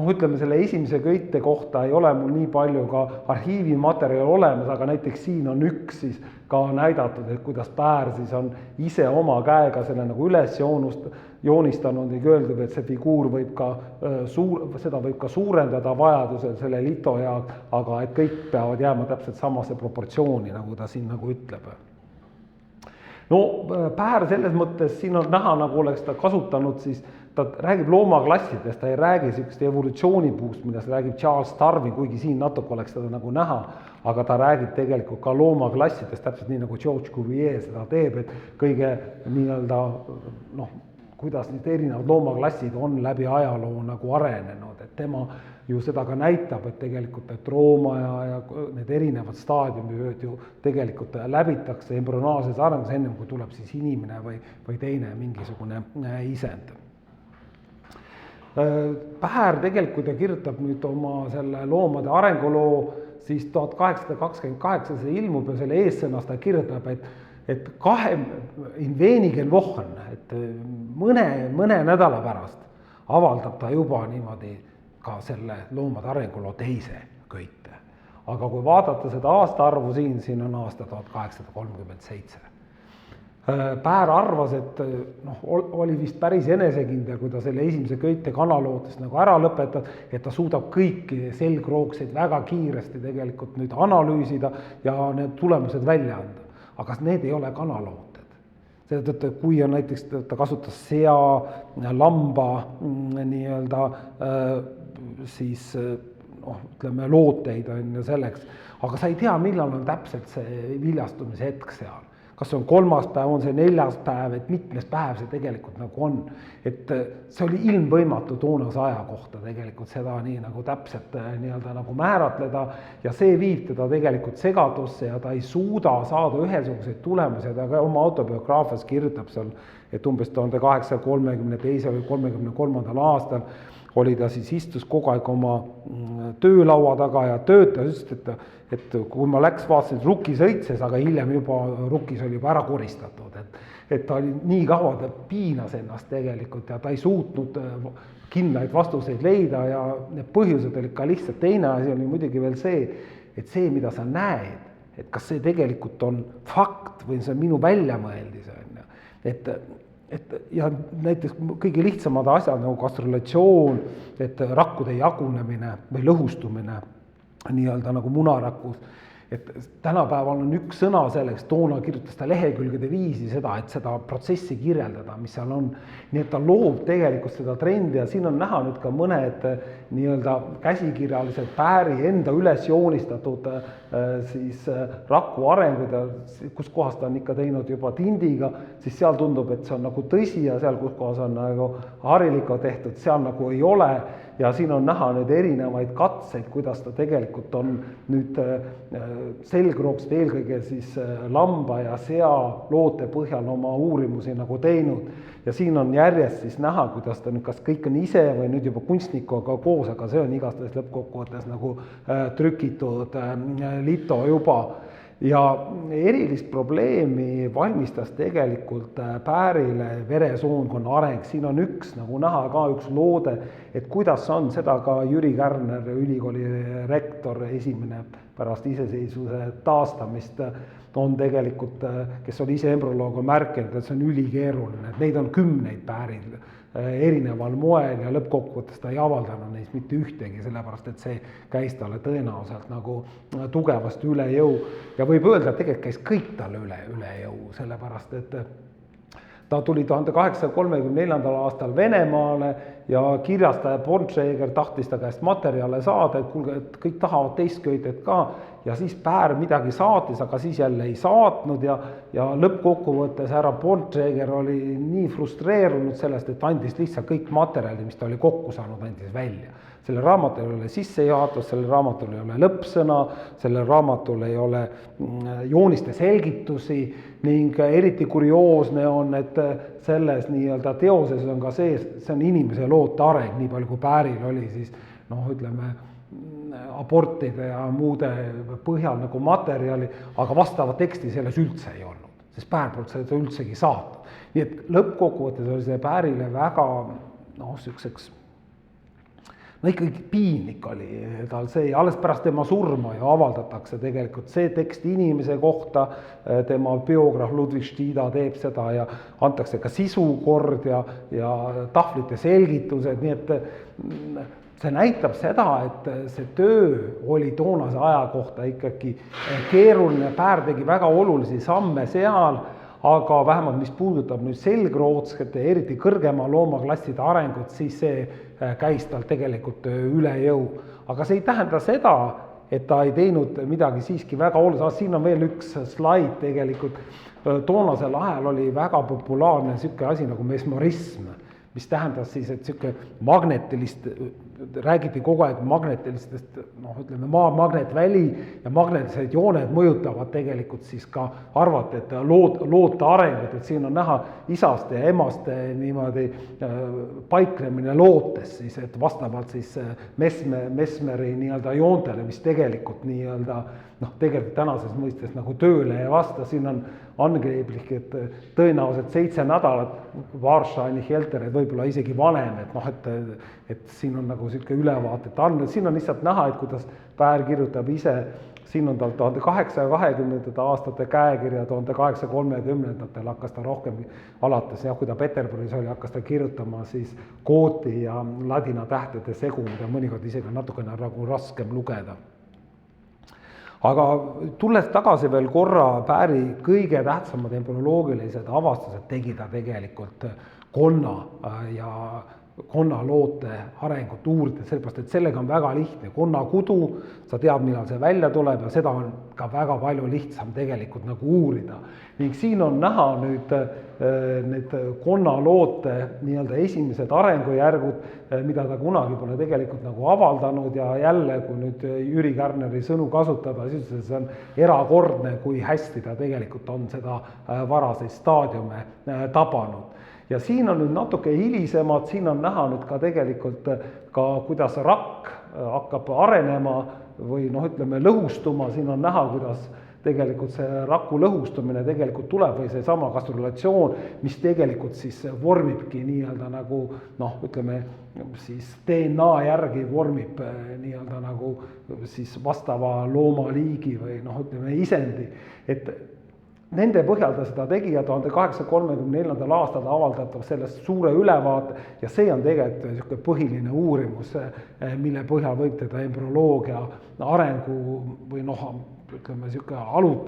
ütleme selle esimese köite kohta ei ole mul nii palju ka arhiivimaterjali olemas, aga näiteks siin on üks siis ka näidatud, et kuidas Baer siis on ise oma käega selle nagu üles joonistanud ja öeldud, et see figuur võib ka seda võib ka suurendada vajadusel selle lito jaoks, aga et kõik peavad jääma täpselt samasse proportsiooni, nagu ta siin nagu ütleb. Baer selles mõttes siin on näha, nagu oleks ta kasutanud siis, ta räägib loomaklassidest, ta ei räägi sellist evolutsioonipuust, millest räägib Charles Darwin, kuigi siin natuke oleks seda nagu näha, aga ta räägib tegelikult ka loomaklassidest, täpselt nii nagu George Cuvier seda teeb, et kõige nii-öelda, kuidas need erinevad loomaklassid on läbi ajaloo nagu arenenud, et tema ju seda ka näitab, et tegelikult et rooma ja need erinevad staadiumid ju tegelikult läbitakse embrüonaalses arengus ennem, kui tuleb siis inimene või teine mingisugune isend. Baer tegelikult ta kirjutab nüüd oma selle loomade arenguloo, siis 1828 see ilmub ja selle eessõnas ta kirjutab, et in wenigen Wochen, et mõne nädala pärast avaldab ta juba niimoodi ka selle loomade arenguloo teise köite. Aga kui vaadata seda aastaarvu siin on aasta 1837. Baer arvas, et oli vist päris enesekindel, kui ta selle esimese köite kanalootest nagu ära lõpetab, et ta suudab kõiki selgroogseid väga kiiresti tegelikult nüüd analüüsida ja need tulemused välja anda. Aga need ei ole kanalooted. Seetõttu, kui on näiteks, ta kasutas sea, lamba nii-öelda siis ütleme looteid on ju selleks, aga sa ei tea, millal on täpselt see viljastumise hetk seal. Kas see on 3. päev, on see 4. päev, et mitmes päev see tegelikult nagu on. Et see oli ilmvõimatu toonase aja kohta tegelikult seda nii nagu täpselt nii-öelda nagu määratleda ja see viib teda tegelikult segadusse ja ta ei suuda saada ühesuguseid tulemusi, ta ka oma autobiograafias kirjutab seal, et umbes 1832 või 33. aastal oli ta siis istus kogu aeg oma töölaua taga ja töötas, et kui ma vaatasin, et Rukki sõitses, aga hiljem juba Rukkis oli juba ära koristatud, et ta oli nii kaua, ta piinas ennast tegelikult ja ta ei suutnud kindlaid vastuseid leida ja need põhjused olid ka lihtsalt. Teine asi oli muidugi veel see, et see, mida sa näed, et kas see tegelikult on fakt või see on minu väljamõeldis, et ja näiteks kõige lihtsamad asjad nagu gastrelatsioon, et rakkude jagunemine või lõhustumine nii-öelda nagu munarakus, et tänapäeval on üks sõna selleks, toona kirjutas ta lehekülgede viisi seda, et seda protsessi kirjeldada, mis seal on. Nii et ta loob tegelikult seda trendi ja siin on näha nüüd ka mõned nii-öelda käsikirjalised Pääri enda üles joonistatud siis raku arengud ja kus kohas ta on ikka teinud juba tindiga, siis seal tundub, et see on nagu tõsi ja seal, kus kohas on nagu harilikult tehtud, seal nagu ei ole. Ja siin on näha nüüd erinevaid katseid, kuidas ta tegelikult on nüüd selgroogst eelkõige siis lamba ja sea loote põhjal oma uurimusi nagu teinud. Ja siin on järjest siis näha, kuidas ta nüüd kas kõik on ise või nüüd juba kunstnikuga koos, aga see on igastahes lõppkokkuvõttes nagu trükitud lito juba. Ja erilist probleemi valmistas tegelikult Päärile veresoonkonna areng. Siin on üks nagu näha ka üks loode, et kuidas on seda ka Jüri Kärner, ülikooli rektor, esimene pärast iseseisvuse taastamist, on tegelikult, kes oli ise embroloog, on märkinud, et see on ülikeeruline, et neid on 10 Pääril erineval moel ja lõppkokkuvõttes ta ei avaldanud neist mitte ühtegi, sellepärast et see käis talle tõenäoliselt nagu tugevasti üle jõu ja võib öelda, et tegelikult käis kõik talle üle jõu, sellepärast et ta tuli 1834. aastal Venemaale ja kirjastaja Bornschäger tahtis ta käest materjale saada, et kuulge, et kõik tahavad teistköidet ka ja siis Päär midagi saatis, aga siis jälle ei saatnud ja lõppkokkuvõttes härra Bornschäger oli nii frustreerunud sellest, et andis lihtsalt kõik materjali, mis ta oli kokku saanud, andis välja. Selle raamatul ei ole sissejuhatus, selle raamatul ei ole lõppsõna, selle raamatul ei ole jooniste selgitusi ning eriti kurioosne on, et selles nii-öelda teoses on ka see on inimese loote areng, nii palju kui Pääril oli siis ütleme abortide ja muude põhjal nagu materjali, aga vastava teksti selles üldse ei olnud, sest Päär polnud seda üldsegi saatnud. Nii et lõppkokkuvõttes oli see Päärile väga sükseks ikkagi piinlik oli tal see, alles pärast tema surma ju avaldatakse tegelikult see tekst inimese kohta, tema biograaf Ludwig Stida teeb seda ja antakse ka sisukord ja tahvlite selgitused, nii et see näitab seda, et see töö oli toonase aja kohta ikkagi keeruline, Päär tegi väga olulisi samme seal, aga vähemalt mis puudutab nüüd selgrootskete, eriti kõrgema loomaklasside arengut, siis see käis tal tegelikult üle jõu. Aga see ei tähenda seda, et ta ei teinud midagi siiski väga oluliselt. Siin on veel üks slaid tegelikult. Toonasel ajal oli väga populaarne niisugune asi nagu mesmorism, mis tähendas siis, et niisugune magnetilist, räägiti kogu aeg magnetilistest, ütleme maa magnetväli ja magnetilised jooned mõjutavad tegelikult siis ka arvati, et loote arengut, et siin on näha isaste ja emaste niimoodi paiklemine lootes siis, et vastavalt siis Mesmeri nii-öelda joontele, mis tegelikult nii-öelda tegelikult tänases mõistes nagu tööle ja vasta, siin on angeblik, et tõenäoliselt 7 nädalat Varšaini Helter, et võib-olla isegi vanem, et siin on nagu selline ülevaatet andnud. Siin on lihtsalt näha, et kuidas Päär kirjutab ise, siin on tal 1820. aastate käekirja, 1830. hakkas ta rohkem alates, kui ta Peterburis oli, hakkas ta kirjutama siis kooti ja ladina tähtede segu, mida mõnikord isegi natukene nagu raskem lugeda. Aga tulles tagasi veel korra Pääri kõige tähtsamad embrüoloogilised avastused tegi ta tegelikult konna loote arengut uurida, sellepärast, et sellega on väga lihtne. Konnakudu, sa tead, millal see välja tuleb ja seda on ka väga palju lihtsam tegelikult nagu uurida. Ning siin on näha nüüd need konnaloote nii-öelda esimesed arengujärgud, mida ta kunagi pole tegelikult nagu avaldanud ja jälle, kui nüüd Jüri Kärneri sõnu kasutada, siis see on erakordne, kui hästi ta tegelikult on seda varaseid staadiume tabanud. Ja siin on nüüd natuke hilisemad, siin on näha nüüd ka tegelikult ka kuidas rakk hakkab arenema või ütleme lõhustuma, siin on näha, kuidas tegelikult see raku lõhustumine tegelikult tuleb või see sama gastrulatsioon, mis tegelikult siis vormibki nii-öelda nagu ütleme siis DNA järgi vormib nii-öelda nagu siis vastava loomaliigi või ütleme isendi, et nende põhjal ta seda tegi ja 1834. aastal avaldatab sellest suure ülevaate ja see on tegelikult niisugune põhiline uurimus, mille põhjal võib teda embrüoloogia arengu või ütleme niisugune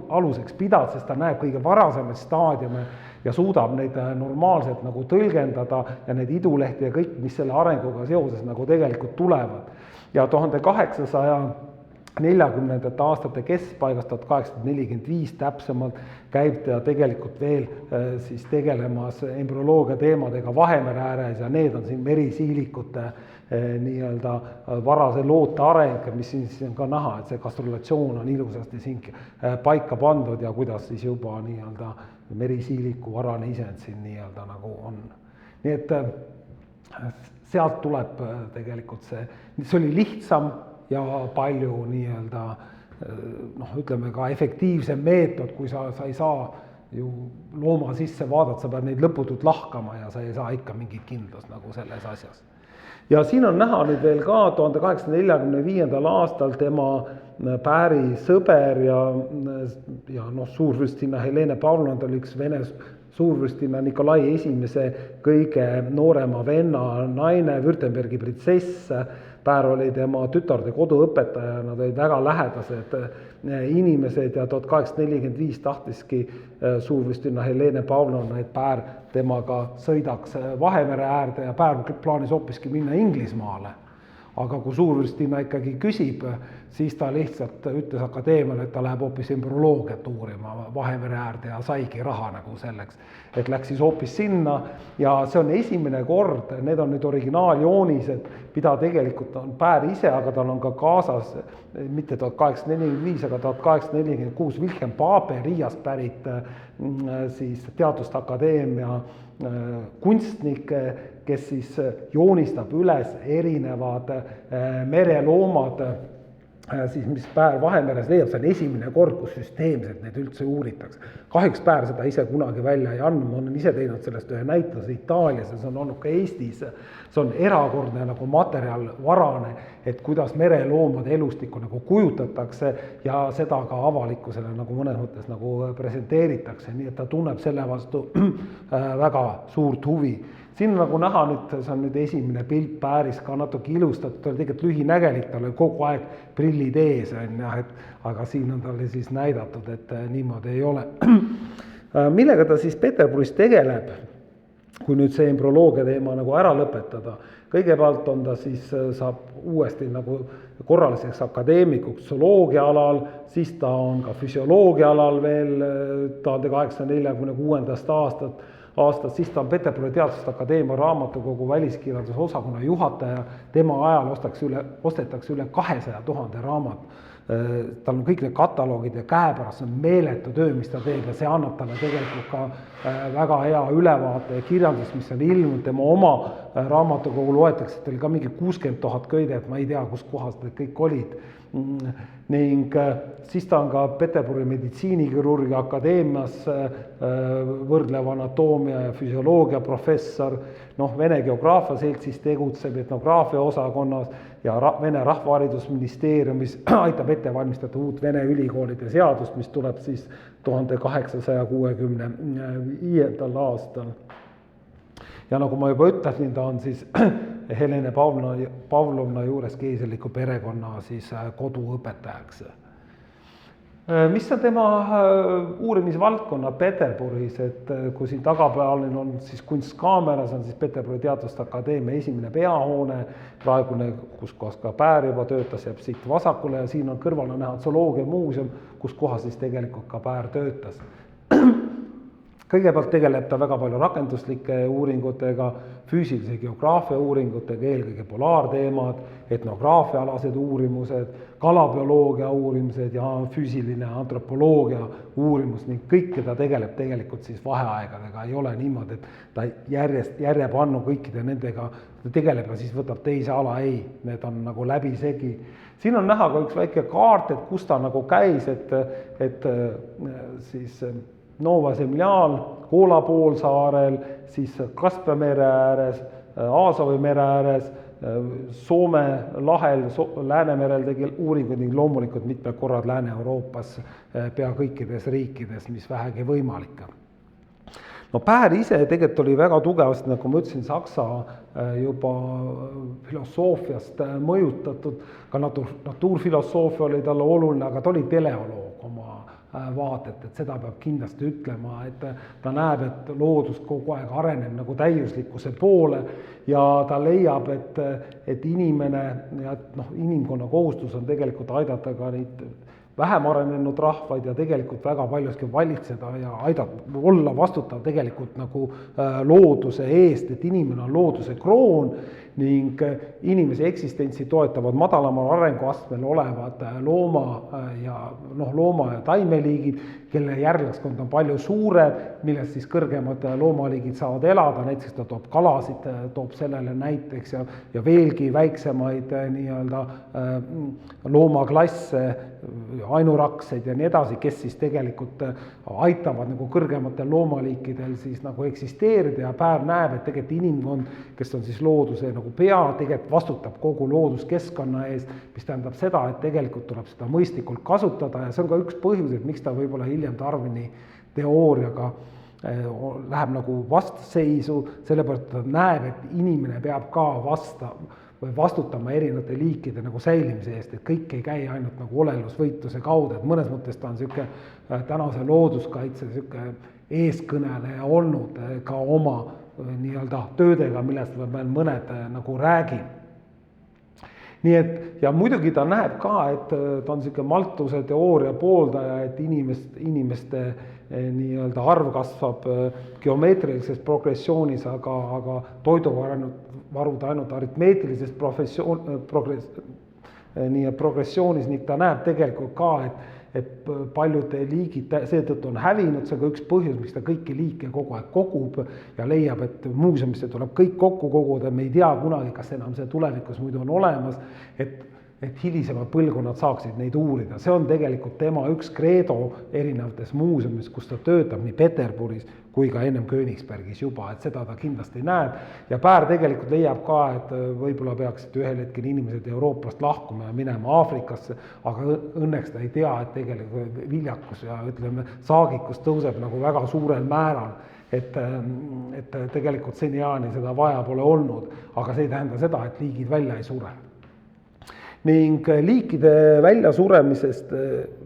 aluseks pidada, sest ta näeb kõige varasemaid staadiume ja suudab neid normaalselt nagu tõlgendada ja neid idulehti ja kõik, mis selle arenguga seoses nagu tegelikult tulevad. Ja 1840. aastate keskpaigast 1845 täpsemalt käib ta tegelikult veel siis tegelemas embrüoloogia teemadega Vahemere ääres ja need on siin merisiilikute nii-öelda varase loote areng, mis siin on ka näha, et see gastrulatsioon on ilusasti siin paika pandud ja kuidas siis juba nii-öelda merisiiliku varane isend siin nii-öelda nagu on. Nii et sealt tuleb tegelikult see oli lihtsam ja palju nii-öelda ütleme ka efektiivsem meetod, kui sa ei saa ju looma sisse vaadata, sa pead neid lõputult lahkama ja sa ei saa ikka mingit kindlust nagu selles asjas. Ja siin on näha nüüd veel ka 1845. aastal tema Pääri sõber ja suurvürstinna Helene Pavlovna oli üks Vene suurvürstinna Nikolai esimese kõige noorema venna naine, Württembergi printsess. Päär oli tema tütarde koduõpetaja, nad olid väga lähedased inimesed ja 1845 tahtiski suurvürstinna Helene Pavlovna, et Päär temaga sõidaks Vahemere äärde ja Päär plaanis hoopiski minna Inglismaale. Aga kui suurvürstinna ikkagi küsib, siis ta lihtsalt ütles akadeemiale, et ta läheb hoopis embrüoloogiat uurima Vahemere äärde ja saigi raha nagu selleks, et läks siis hoopis sinna ja see on esimene kord, need on nüüd originaaljoonised, mida tegelikult on Päär ise, aga tal on ka kaasas, mitte 1845, aga 1846 Wilhelm Paape Riiast pärit siis Teaduste Akadeemia kunstnik, kes siis joonistab üles erinevad mereloomad, siis mis Päär Vahemeres leiab, see on esimene kord, kus süsteemselt neid üldse uuritakse. Kahjuks Päär seda ise kunagi välja ei andnud, ma olen ise teinud sellest ühe näitluse Itaalias ja see on olnud ka Eestis. See on erakordne nagu materjal varane, et kuidas mereloomade elustikku nagu kujutatakse ja seda ka avalikkusele nagu mõnes mõttes nagu presenteeritakse, nii et ta tunneb selle vastu väga suurt huvi. Siin nagu näha nüüd, see on nüüd esimene pilt Pääris ka natuke ilustatud, ta oli tegelikult lühinägelik, tal oli kogu aeg prillid ees, aga siin on talle siis näidatud, et niimoodi ei ole. Millega ta siis Peterburis tegeleb, kui nüüd see embrüoloogia teema nagu ära lõpetada? Kõigepealt on ta siis, saab uuesti nagu korraliseks akadeemikuks zooloogia alal, siis ta on ka füsioloogia alal veel 1846. aastast, siis ta on Peterburi Teaduste Akadeemia raamatukogu väliskirjanduse osakonna juhataja, tema ajal ostetakse üle 200 000 raamat. Tal on kõik need kataloogid ja käepärast, see on meeletu töö, mis ta teeb ja see annab talle tegelikult ka väga hea ülevaate ja kirjandus, mis on ilmunud, tema oma raamatukogu loetakse, et oli ka mingi 60 000 köidet, ma ei tea, kus kohas need kõik olid. Ning siis ta on ka Peterburi meditsiinikirurgia akadeemias võrdlev anatoomia ja füsioloogia professor, Vene geograafia seltsis tegutseb etnograafia osakonnas ja Vene rahvaharidusministeeriumis aitab ette valmistada uut Vene ülikoolide seadust, mis tuleb siis 1865. aastal. Ja nagu ma juba ütlesin, ta on siis Helene Pavlovna juures keiseliku perekonna siis koduõpetajaks. Mis on tema uurimisvaldkonna Peterburis, et kui siin tagapeal on siis kunstkaameras, on siis Peterburi Teaduste Akadeemia esimene peahoone, praegune, kus kohas ka Päär juba töötas, jääb siit vasakule ja siin on kõrval näha zooloogia muuseum, kus kohas siis tegelikult ka Päär töötas. kõigepealt tegeleb ta väga palju rakenduslike uuringutega, füüsilise geograafia uuringutega, eelkõige polaarteemad, etnograafia-alased uurimused, kalabioloogia uurimused ja füüsiline antropoloogia uurimus ning kõike ta tegeleb tegelikult siis vaheaegadega, ei ole niimoodi, et ta järjepannu kõikide nendega tegeleb ja siis võtab teise ala, ei, need on nagu läbisegi. Siin on näha ka üks väike kaart, et kus ta nagu käis, et siis Nova Zemljal, Koola poolsaarel, siis Kaspia mere ääres, Aasovi mere ääres, Soome lahel, Läänemerel tegi uuringuid ning loomulikult mitmed korrad Lääne-Euroopas pea kõikides riikides, mis vähegi võimalik. No Päär ise tegelikult oli väga tugevasti, nagu ma ütlesin, Saksa juba filosoofiast mõjutatud, ka natuurfilosoofia oli talle oluline, aga ta oli teleoloog oma vaadet, et seda peab kindlasti ütlema, et ta näeb, et loodus kogu aeg areneb nagu täiuslikkuse poole ja ta leiab, et inimene ja inimkonna kohustus on tegelikult aidata ka neid vähem arenenud rahvaid ja tegelikult väga paljuski valitseda ja aidata olla vastutav tegelikult nagu looduse eest, et inimene on looduse kroon ning inimese eksistentsi toetavad madalamal arenguastmel olevad looma- ja taimeliigid, kelle järglaskond on palju suurem, millest siis kõrgemad loomaliigid saavad elada, näiteks ta toob kalasid, toob sellele näiteks ja veelgi väiksemaid nii-öelda loomaklasse, ainurakseid ja nii edasi, kes siis tegelikult aitavad nagu kõrgematel loomaliikidel siis nagu eksisteerida ja Päär näeb, et tegelikult inimkond, kes on siis looduse nagu pea, tegelikult vastutab kogu looduskeskkonna eest, mis tähendab seda, et tegelikult tuleb seda mõistlikult kasutada ja see on ka üks põhjus, et miks ta võib-olla hiljem Darwini teooriaga läheb nagu vastseisu, sellepärast ta näeb, et inimene peab ka vastutama erinevate liikide nagu säilimise eest, et kõik ei käi ainult nagu olelusvõitluse kaudu, et mõnes mõttes ta on niisugune tänase looduskaitse eeskõneleja olnud ka oma nii-öelda töödega, millest veel mõned nagu räägin. Nii et, ja muidugi ta näeb ka, et ta on niisugune Malthuse teooria pooldaja, et inimeste nii-öelda arv kasvab geomeetrilises progressioonis, aga toiduvarud ainult aritmeetilises progressioonis, ning ta näeb tegelikult ka, et paljud liigid seetõttu on hävinud, see on ka üks põhjus, miks ta kõiki liike kogu aeg kogub ja leiab, et muuseumisse tuleb kõik kokku koguda, me ei tea kunagi, kas enam see tulevikus muidu on olemas, et hilisemad põlvkonnad saaksid neid uurida. See on tegelikult tema üks kreedo erinevates muuseumis, kus ta töötab nii Peterburis kui ka ennem Königsbergis juba, et seda ta kindlasti näeb. Ja Päär tegelikult leiab ka, et võib-olla peaksid ühel hetkel inimesed Euroopast lahkuma ja minema Aafrikasse, aga õnneks ta ei tea, et tegelikult viljakus ja ütleme, saagikus tõuseb nagu väga suurel määral. Et tegelikult seniaani seda vaja pole olnud, aga see ei tähenda seda, et liigid välja ei sure. Ning liikide väljasuremisest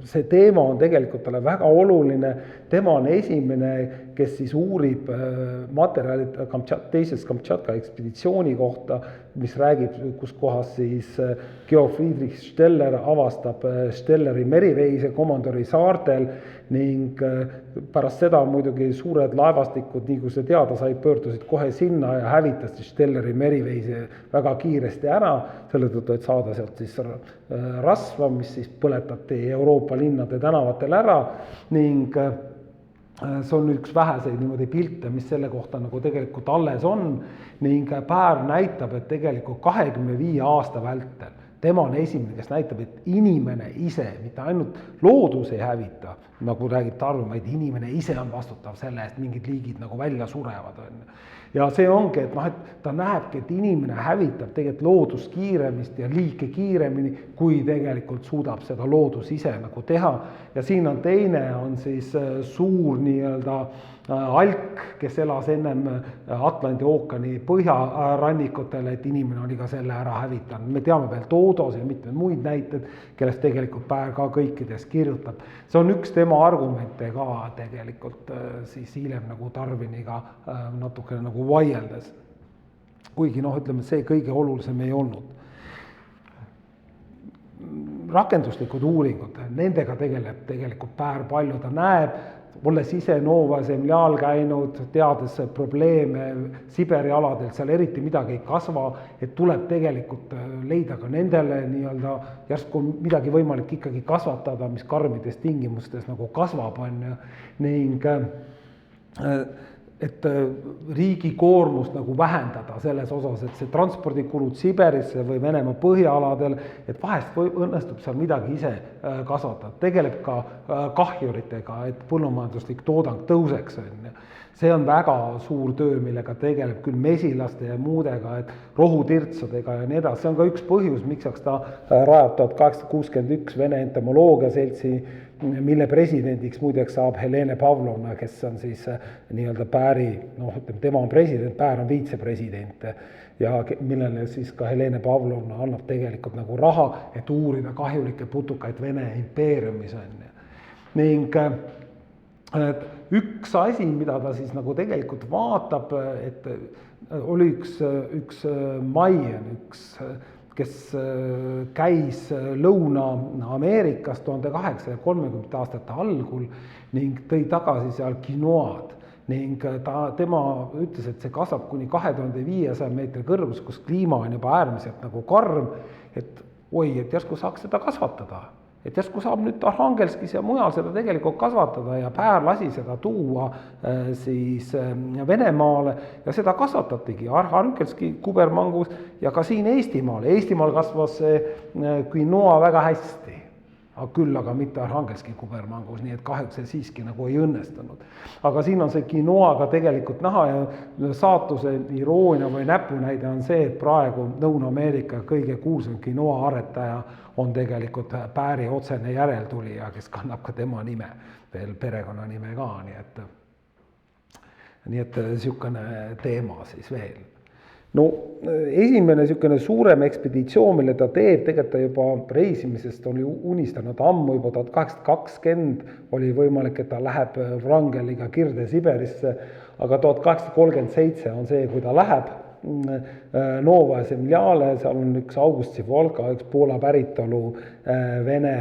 see teema on tegelikult talle väga oluline, tema on esimene, kes siis uurib materjalid teises Kamtšatka ekspeditsiooni kohta, mis räägib, kus kohas siis Georg Friedrich Steller avastab Stelleri meriveise komandori saartel ning pärast seda muidugi suured laevastikud, nii kui see teada sai, pöördusid kohe sinna ja hävitas Stelleri meriveise väga kiiresti ära, selle tõttu, et saada sealt siis rasva, mis siis põletati Euroopa linnade tänavatel ära ning see on üks väheseid niimoodi pilte, mis selle kohta nagu tegelikult alles on ning Päär näitab, et tegelikult 25 aasta vältel tema on esimene, kes näitab, et inimene ise, mitte ainult loodus ei hävita, nagu räägib Darwin, vaid inimene ise on vastutav selle eest, mingid liigid nagu välja surevad. Ja see ongi, et ta näebki, et inimene hävitab tegelikult loodust kiiremist ja liike kiiremini, kui tegelikult suudab seda loodus ise nagu teha. Ja siin on teine, on siis suur nii-öelda alk, kes elas ennem Atlandi ookeani põhjarannikutel, et inimene oli ka selle ära hävitanud. Me teame veel Toodos ja mitmed muid näited, kellest tegelikult Päär ka kõikides kirjutab. See on üks tema argumente ka tegelikult siis hiljem nagu Darwiniga natuke nagu vaieldes. Kuigi ütleme, see kõige olulisem ei olnud. Rakenduslikud uuringud, nendega tegeleb tegelikult Päär palju, ta näeb, olles ise Nova Zemljal käinud, teades probleeme Siberi aladel, seal eriti midagi ei kasva, et tuleb tegelikult leida ka nendele nii-öelda järsku midagi võimalik ikkagi kasvatada, mis karmides tingimustes nagu kasvab, on ju, ning et riigi koormust nagu vähendada selles osas, et see transpordikulud Siberisse või Venemaa põhjaaladel, et vahest õnnestub seal midagi ise kasvatada, tegeleb ka kahjuritega, et põllumajanduslik toodang tõuseks, on ju. See on väga suur töö, millega tegeleb küll mesilaste ja muudega, et rohutirtsadega ja nii edasi. See on ka üks põhjus, miksaks ta rajab 1861 Vene entomoloogia seltsi, mille presidendiks muideks saab Helene Pavlovna, kes on siis nii-öelda Pääri, tema on president, Päär on viitsepresident ja millele siis ka Helene Pavlovna annab tegelikult nagu raha, et uurida kahjulikke putukaid Vene impeeriumis on. Ning üks asi, mida ta siis nagu tegelikult vaatab, et oli üks Maien, kes käis Lõuna-Ameerikas 1830 aastate algul ning tõi tagasi seal quinoad. Ning tema ütles, et see kasvab kuni 2500 meetri kõrgus, kus kliima on juba äärmiselt nagu karm, et et järsku saaks seda kasvatada. Et järsku saab nüüd Arhangelskis ja mujal seda tegelikult kasvatada ja Päär lasi seda tuua siis Venemaale ja seda kasvatatigi Arhangelski kubermangus ja ka siin Eestimaal. Eestimaal kasvas quinoa väga hästi, küll aga mitte Arhangelski kubermangus, nii et kahjuks see siiski nagu ei õnnestunud. Aga siin on see quinoaga tegelikult näha ja saatuse iroonia või näpunäide on see, et praegu Lõuna-Ameerika kõige kuulsam quinoa aretaja on tegelikult Pääri otsene järeltulija, kes kannab ka tema nime, veel perekonnanime ka, nii et niisugune teema siis veel. No esimene niisugune suurem ekspeditsioon, mille ta teeb, tegelikult ta juba reisimisest oli unistanud ammu, juba 1820 oli võimalik, et ta läheb Wrangeliga Kirde-Siberisse, aga 1837 on see, kui ta läheb Nova Zemljale, seal on üks August Sivolka, üks Poola päritolu Vene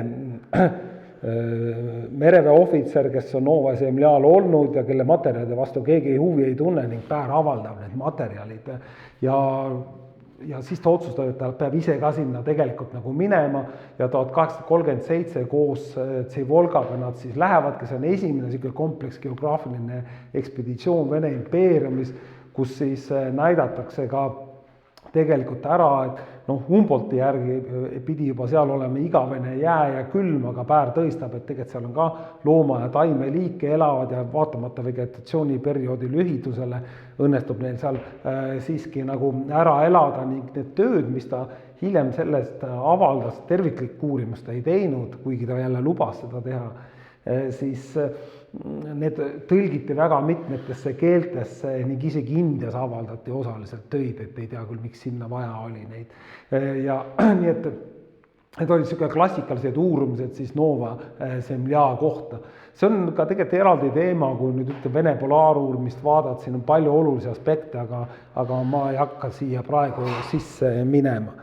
mereväeohvitser, kes on Nova Zemljal olnud ja kelle materjalide vastu keegi huvi ei tunne ning Päär avaldab need materjalid ja siis ta otsustab, et ta peab ise ka sinna tegelikult nagu minema ja 1837 koos Sivolkaga nad siis lähevadki, see on esimene kompleks geograafiline ekspeditsioon Vene impeeriumis, kus siis näidatakse ka tegelikult ära, et Humboldti järgi pidi juba seal olema igavene jää ja külm, aga Päär tõistab, et tegelikult seal on ka looma- ja taimeliike elavad ja vaatamata vegetatsiooniperioodi lühidusele õnnestub neil seal siiski nagu ära elada ning need tööd, mis ta hiljem sellest avaldas, terviklikku uurimust ei teinud, kuigi ta jälle lubas seda teha, siis need tõlgiti väga mitmetesse keeltesse ning isegi Indias avaldati osaliselt töid, et ei tea küll, miks sinna vaja oli neid. Ja nii, et need olid niisugune klassikalised uurimised siis Nova Zemlja kohta. See on ka tegelikult eraldi teema, kui nüüd Vene polaaruurimist vaadata, siin on palju olulisi aspekte, aga ma ei hakka siia praegu sisse minema.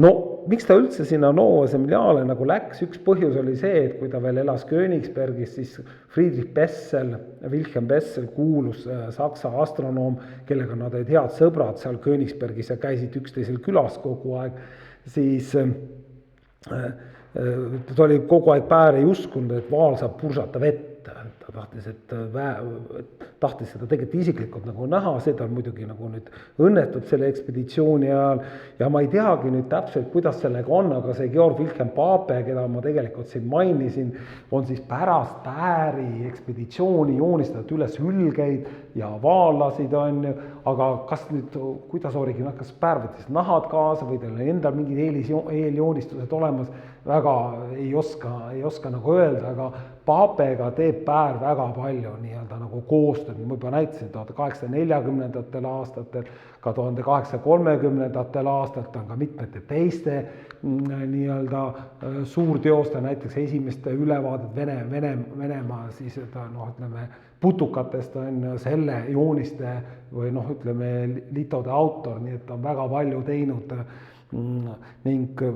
No, miks ta üldse sinna Nova Zemljale nagu läks? Üks põhjus oli see, et kui ta veel elas Königsbergis, siis Friedrich Bessel, Wilhelm Bessel, kuulus saksa astronoom, kellega nad olid head sõbrad seal Königsbergis ja käisid üksteisel külas kogu aeg, siis ta oli kogu aeg Päär ei uskunud, et vaal saab pursata vett. Ta tahtis seda tegelikult isiklikult nagu näha, see tal muidugi nagu nüüd õnnetub selle ekspeditsiooni ajal ja ma ei teagi nüüd täpselt, kuidas sellega on, aga see Georg Wilhelm Pape, keda ma tegelikult siin mainisin, on siis pärast Pääri ekspeditsiooni joonistatud üles hülgeid ja vaalasid on ju, aga kas nüüd, kuidas original, kas Päär võttis nahad kaasa või tal endal mingid eeljoonistused olemas, väga ei oska nagu öelda, aga Papega teeb Päär väga palju nii-öelda nagu koostööd, ma juba näitasin 1840 aastatel, ka 1830 aastatel on ka mitmete teiste nii-öelda suurteoste, näiteks esimeste ülevaadet Venemaa siis putukatest on selle jooniste või litode autor, nii et on väga palju teinud ning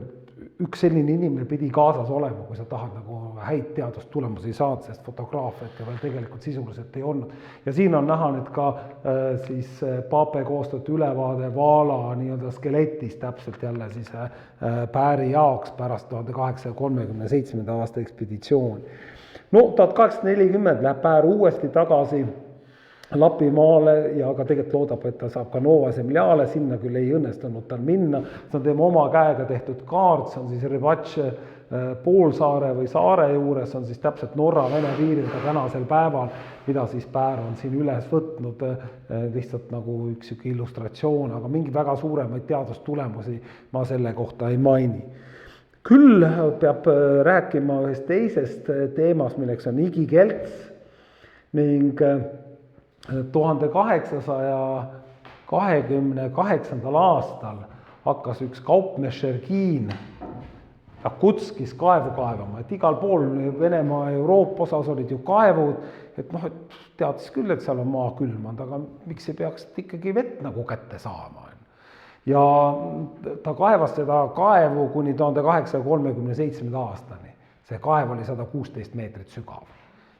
üks selline inimene pidi kaasas olema, kui sa tahad nagu häid teadustulemusi saada, sest fotograafiat ja veel tegelikult sisuliselt ei olnud. Ja siin on näha nüüd ka siis Pape koostatud ülevaade Vaala nii-öelda skeletist täpselt jälle siis Pääri jaoks pärast 1837. aasta ekspeditsiooni. No 1840 läheb Päär uuesti tagasi Lapimaale ja ka tegelikult loodab, et ta saab ka Nova Zemljale, sinna küll ei õnnestunud tal minna. See on tema oma käega tehtud kaart, see on siis Ribatše poolsaare või saare juures, on siis täpselt Norra-Vene piiril ka tänasel päeval, mida siis Päär on siin üles võtnud, lihtsalt nagu üks illustratsioon, aga mingi väga suuremaid teadustulemusi ma selle kohta ei maini. Küll peab rääkima ühest teisest teemast, milleks on igikelts ning 1828. aastal hakkas üks kaupmees Šergin Jakutskis kaevu kaevama, et igal pool Venemaa ja Euroopa osas olid ju kaevud, et noh, et teadis küll, et seal on maa külmanud, aga miks ei peaks ikkagi vett nagu kätte saama. Ja ta kaevas seda kaevu kuni 1837. aastani. See kaev oli 116 meetrit sügav.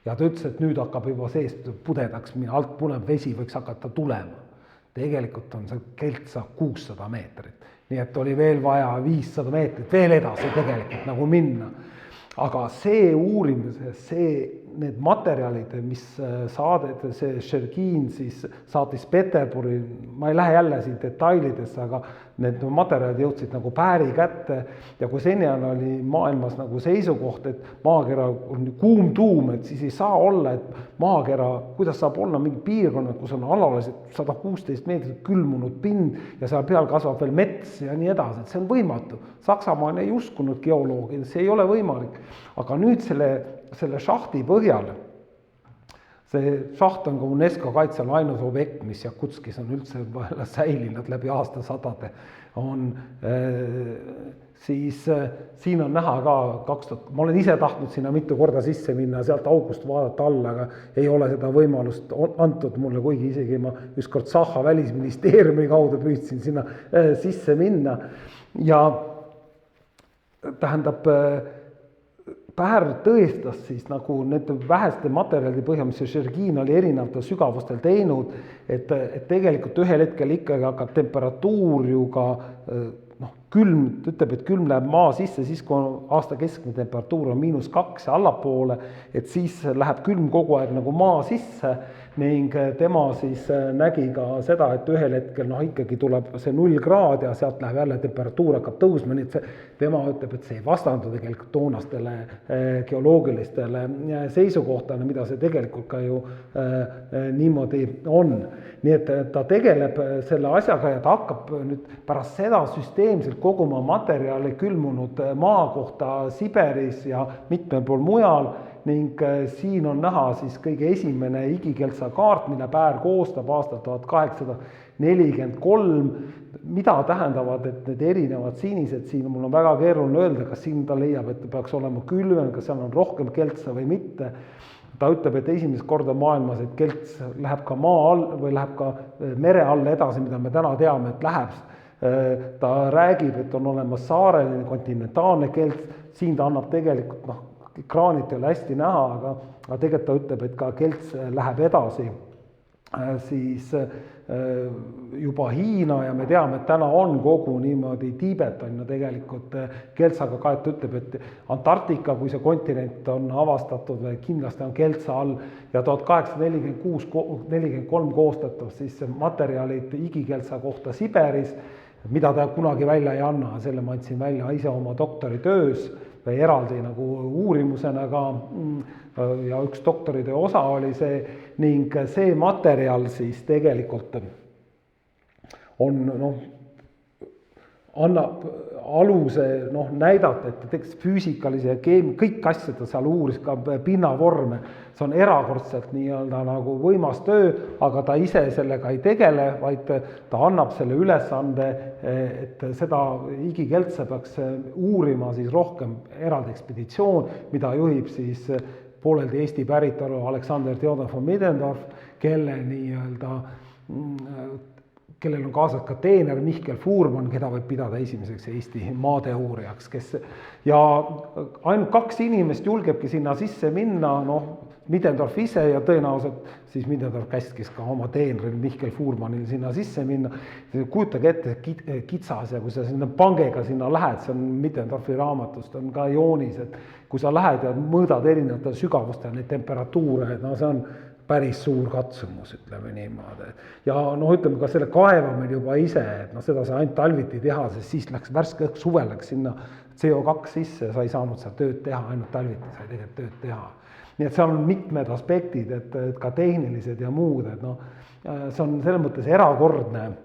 Ja ta ütles, et nüüd hakkab juba seest pudedaks, alt puneb vesi võiks hakata tulema. Tegelikult on see keltsa 600 meetrit. Nii et oli veel vaja 500 meetrit veel edasi tegelikult nagu minna. Aga see uurimise, need materjalid, mis saadet, see Šergin siis saatis Peterburi, ma ei lähe jälle siin detailidesse, aga need materjalid jõudsid nagu Pääri kätte ja kui seni oli maailmas nagu seisukoht, et maakera on kuum tuum, et siis ei saa olla, et maakera, kuidas saab olla mingi piirkonnad, kus on alaliselt 116 meetrit külmunud pind ja seal peal kasvab veel mets ja nii edasi, et see on võimatu. Saksamaa ei uskunud geoloogid, see ei ole võimalik. Aga nüüd selle šahti põhjal, see šaht on ka UNESCO kaitsel ainus objekt, mis Jakutskis on üldse säilinud läbi aastasadade, on siis siin on näha ka 2000, ma olen ise tahtnud sinna mitu korda sisse minna, sealt august vaadata alla, aga ei ole seda võimalust antud mulle, kuigi isegi ma ükskord Sahha välisministeeriumi kaudu püüdsin sinna sisse minna. Ja tähendab, Päär tõestas siis nagu need väheste materjalide põhjal, mis Šergin oli erinevatel sügavustel teinud, et tegelikult ühel hetkel ikkagi hakkab temperatuur ju ka külm, ütleb, et külm läheb maa sisse, siis kui aasta keskmine temperatuur on -2 ja allapoole, et siis läheb külm kogu aeg nagu maa sisse ning tema siis nägi ka seda, et ühel hetkel ikkagi tuleb see 0 kraadi ja sealt läheb jälle temperatuur hakkab tõusma, nii et tema ütleb, et see ei vastandu tegelikult toonastele geoloogilistele seisukohtadele, mida see tegelikult ka ju niimoodi on. Nii et ta tegeleb selle asjaga ja ta hakkab nüüd pärast seda süsteemselt koguma materjali külmunud maa kohta Siberis ja mitmel pool mujal ning siin on näha siis kõige esimene igikeltsa kaart, mille Päär koostab aastal 1843. Mida tähendavad, et need erinevad sinised siin, mul on väga keeruline öelda, kas siin ta leiab, et ta peaks olema külven, kas seal on rohkem keltsa või mitte. Ta ütleb, et esimest korda maailmas, et kelts läheb ka maa all või läheb ka mere all edasi, mida me täna teame, et läheb. Ta räägib, et on olemas saareline kontinentaalne kelts, siin ta annab tegelikult, ekraanid ei ole hästi näha, aga tegelikult ta ütleb, et ka kelts läheb edasi siis juba Hiina ja me teame, et täna on kogu niimoodi Tiibet on ju tegelikult keltsaga kaetud, ütleb, et Antarktika, kui see kontinent on avastatud, kindlasti on keltsa all ja 1846-43 koostatud siis materjalid igikeltsa kohta Siberis, mida ta kunagi välja ei anna, selle ma andsin välja ise oma doktoritöös või eraldi nagu uurimusena ka ja üks doktoritöö osa oli see ning see materjal siis tegelikult on annab aluse näidata, et teeks füüsikalise ja kõik asjad seal uuris ka pinnavorme. See on erakordselt nii-öelda nagu võimas töö, aga ta ise sellega ei tegele, vaid ta annab selle ülesande, et seda igikeltsa peaks uurima siis rohkem eraldi ekspeditsioon, mida juhib siis pooleldi Eesti päritolu Alexander Theodor von Middendorf, kelle nii-öelda kellel on kaasas ka teener Mihkel Fuurmann, keda võib pidada esimeseks Eesti maadeeuurijaks, ja ainult 2 inimest julgebki sinna sisse minna, Middendorf ise ja tõenäoliselt siis Middendorf käskis ka oma teenril Mihkel Fuurmannil sinna sisse minna. Kujutage ette kitsas ja kui sa sinna pangega sinna lähed, see on Middendorfi raamatust, on ka joonis, et kui sa lähed ja mõõdad erinevate sügavuste neid temperatuure, see on päris suur katsumus, ütleme niimoodi. Ja ütleme ka selle kaevamine juba ise, et seda sai ainult talviti teha, sest siis läks värske õhk, suvel läks sinna CO2 sisse, sa ei saanud seal tööd teha, ainult talviti sai tegelikult tööd teha. Nii et seal on mitmed aspektid, et ka tehnilised ja muud, et see on selles mõttes erakordne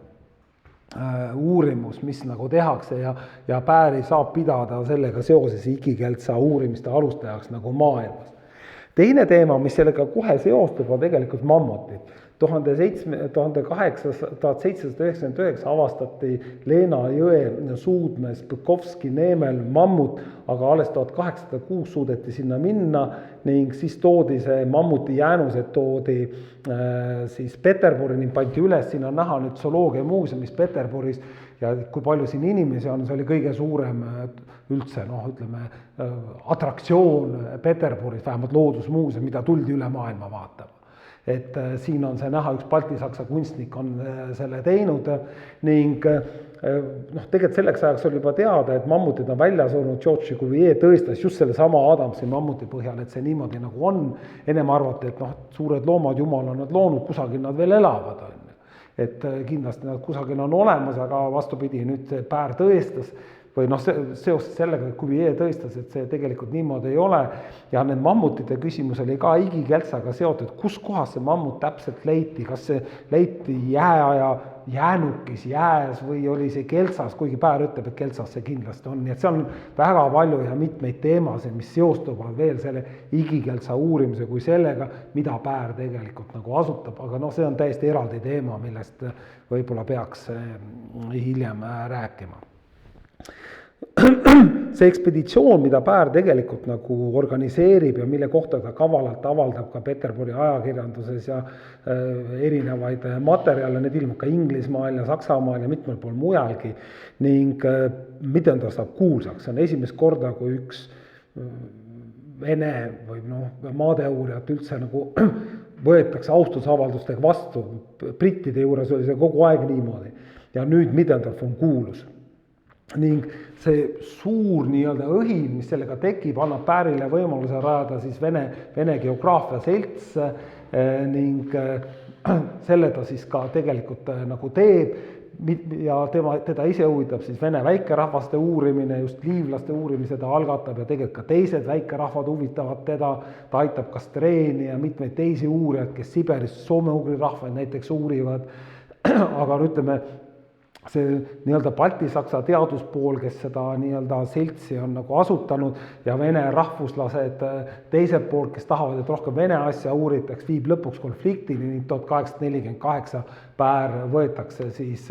uurimus, mis nagu tehakse ja Pääri saab pidada sellega seoses Igikeltsa uurimiste alustajaks nagu maailmas. Teine teema, mis sellega kohe seostub, on tegelikult mammutid. 1799 avastati Leena jõe suudmes Põkovski neemel mammut, aga alles 1806 suudeti sinna minna ning siis toodi see mammuti jäänused toodi siis Peterburi ning pandi üles, siin on näha nüüd zooloogia muuseumis Peterburis ja kui palju siin inimesi on, see oli kõige suurem üldse, ütleme, atraktsioon Peterburis, vähemalt loodusmuuseum, mida tuldi üle maailma vaatama. Et siin on see näha, üks baltisaksa kunstnik on selle teinud ning tegelikult selleks ajaks oli juba teada, et mammutid on välja surnud, George Cuvier tõestas just selle sama Adamsi mammuti põhjal, et see niimoodi nagu on. Ennem arvati, et suured loomad, jumal on nad loonud, kusagil nad veel elavad. Et kindlasti nad kusagil on olemas, aga vastupidi, nüüd see Päär tõestas, või seoses sellega, et Cuvier tõestas, et see tegelikult niimoodi ei ole ja need mammutite küsimus oli ka Igikeltsaga seotud, kus kohas see mammut täpselt leiti, kas see leiti jääaja jäänukis, jääs või oli see Keltsas, kuigi Päär ütleb, et Keltsas see kindlasti on, nii et seal on väga palju ja mitmeid teemasid, mis seostuvad veel selle Igikeltsa uurimise kui sellega, mida Päär tegelikult nagu asutab, aga see on täiesti eraldi teema, millest võib-olla peaks hiljem rääkima. See ekspeditsioon, mida Päär tegelikult nagu organiseerib ja mille kohta ta kavalalt avaldab ka Peterburi ajakirjanduses ja erinevaid materjale, need ilmub ka Inglismaal ja Saksamaal ja mitmel pool mujalgi ning Middendorf saab kuulsaks, see on esimest korda, kui üks Vene või maadeeuurijat üldse nagu võetakse austusavaldustega vastu, brittide juures oli see kogu aeg niimoodi ja nüüd Middendorf on kuulus. Ning see suur õhin, mis sellega tekib, annab Päärile võimaluse rajada siis Vene geograafia selts ning selle ta siis ka tegelikult nagu teeb ja teda ise huvitab siis Vene väikerahvaste uurimine, just liivlaste uurimise ta algatab ja tegelikult ka teised väikerahvad huvitavad teda, ta aitab ka Streeni ja mitmeid teisi uurijad, kes Siberis soome-ugri rahvaid näiteks uurivad, aga ütleme, see baltisaksa teaduspool, kes seda seltsi on nagu asutanud ja vene rahvuslased teiselt poolt, kes tahavad, et rohkem vene asja uuritaks, viib lõpuks konfliktini ning 1848 Päär võetakse siis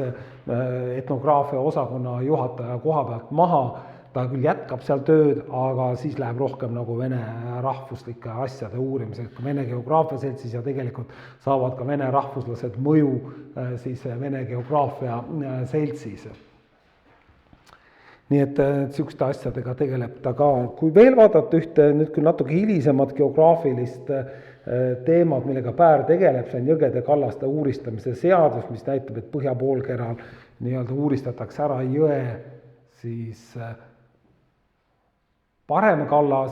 etnograafia osakonna juhataja koha pealt maha. Ta küll jätkab seal tööd, aga siis läheb rohkem nagu vene rahvuslike asjade uurimiseks, Vene geograafia seltsis ja tegelikult saavad ka vene rahvuslased mõju siis Vene geograafia seltsis. Nii et niisuguste asjadega tegeleb ta ka. Kui veel vaadata ühte nüüd küll natuke hilisemat geograafilist teemat, millega Päär tegeleb, see on jõgede kallaste uuristamise seadus, mis näitab, et põhjapoolkeral uuristatakse ära jõe siis parem kallas,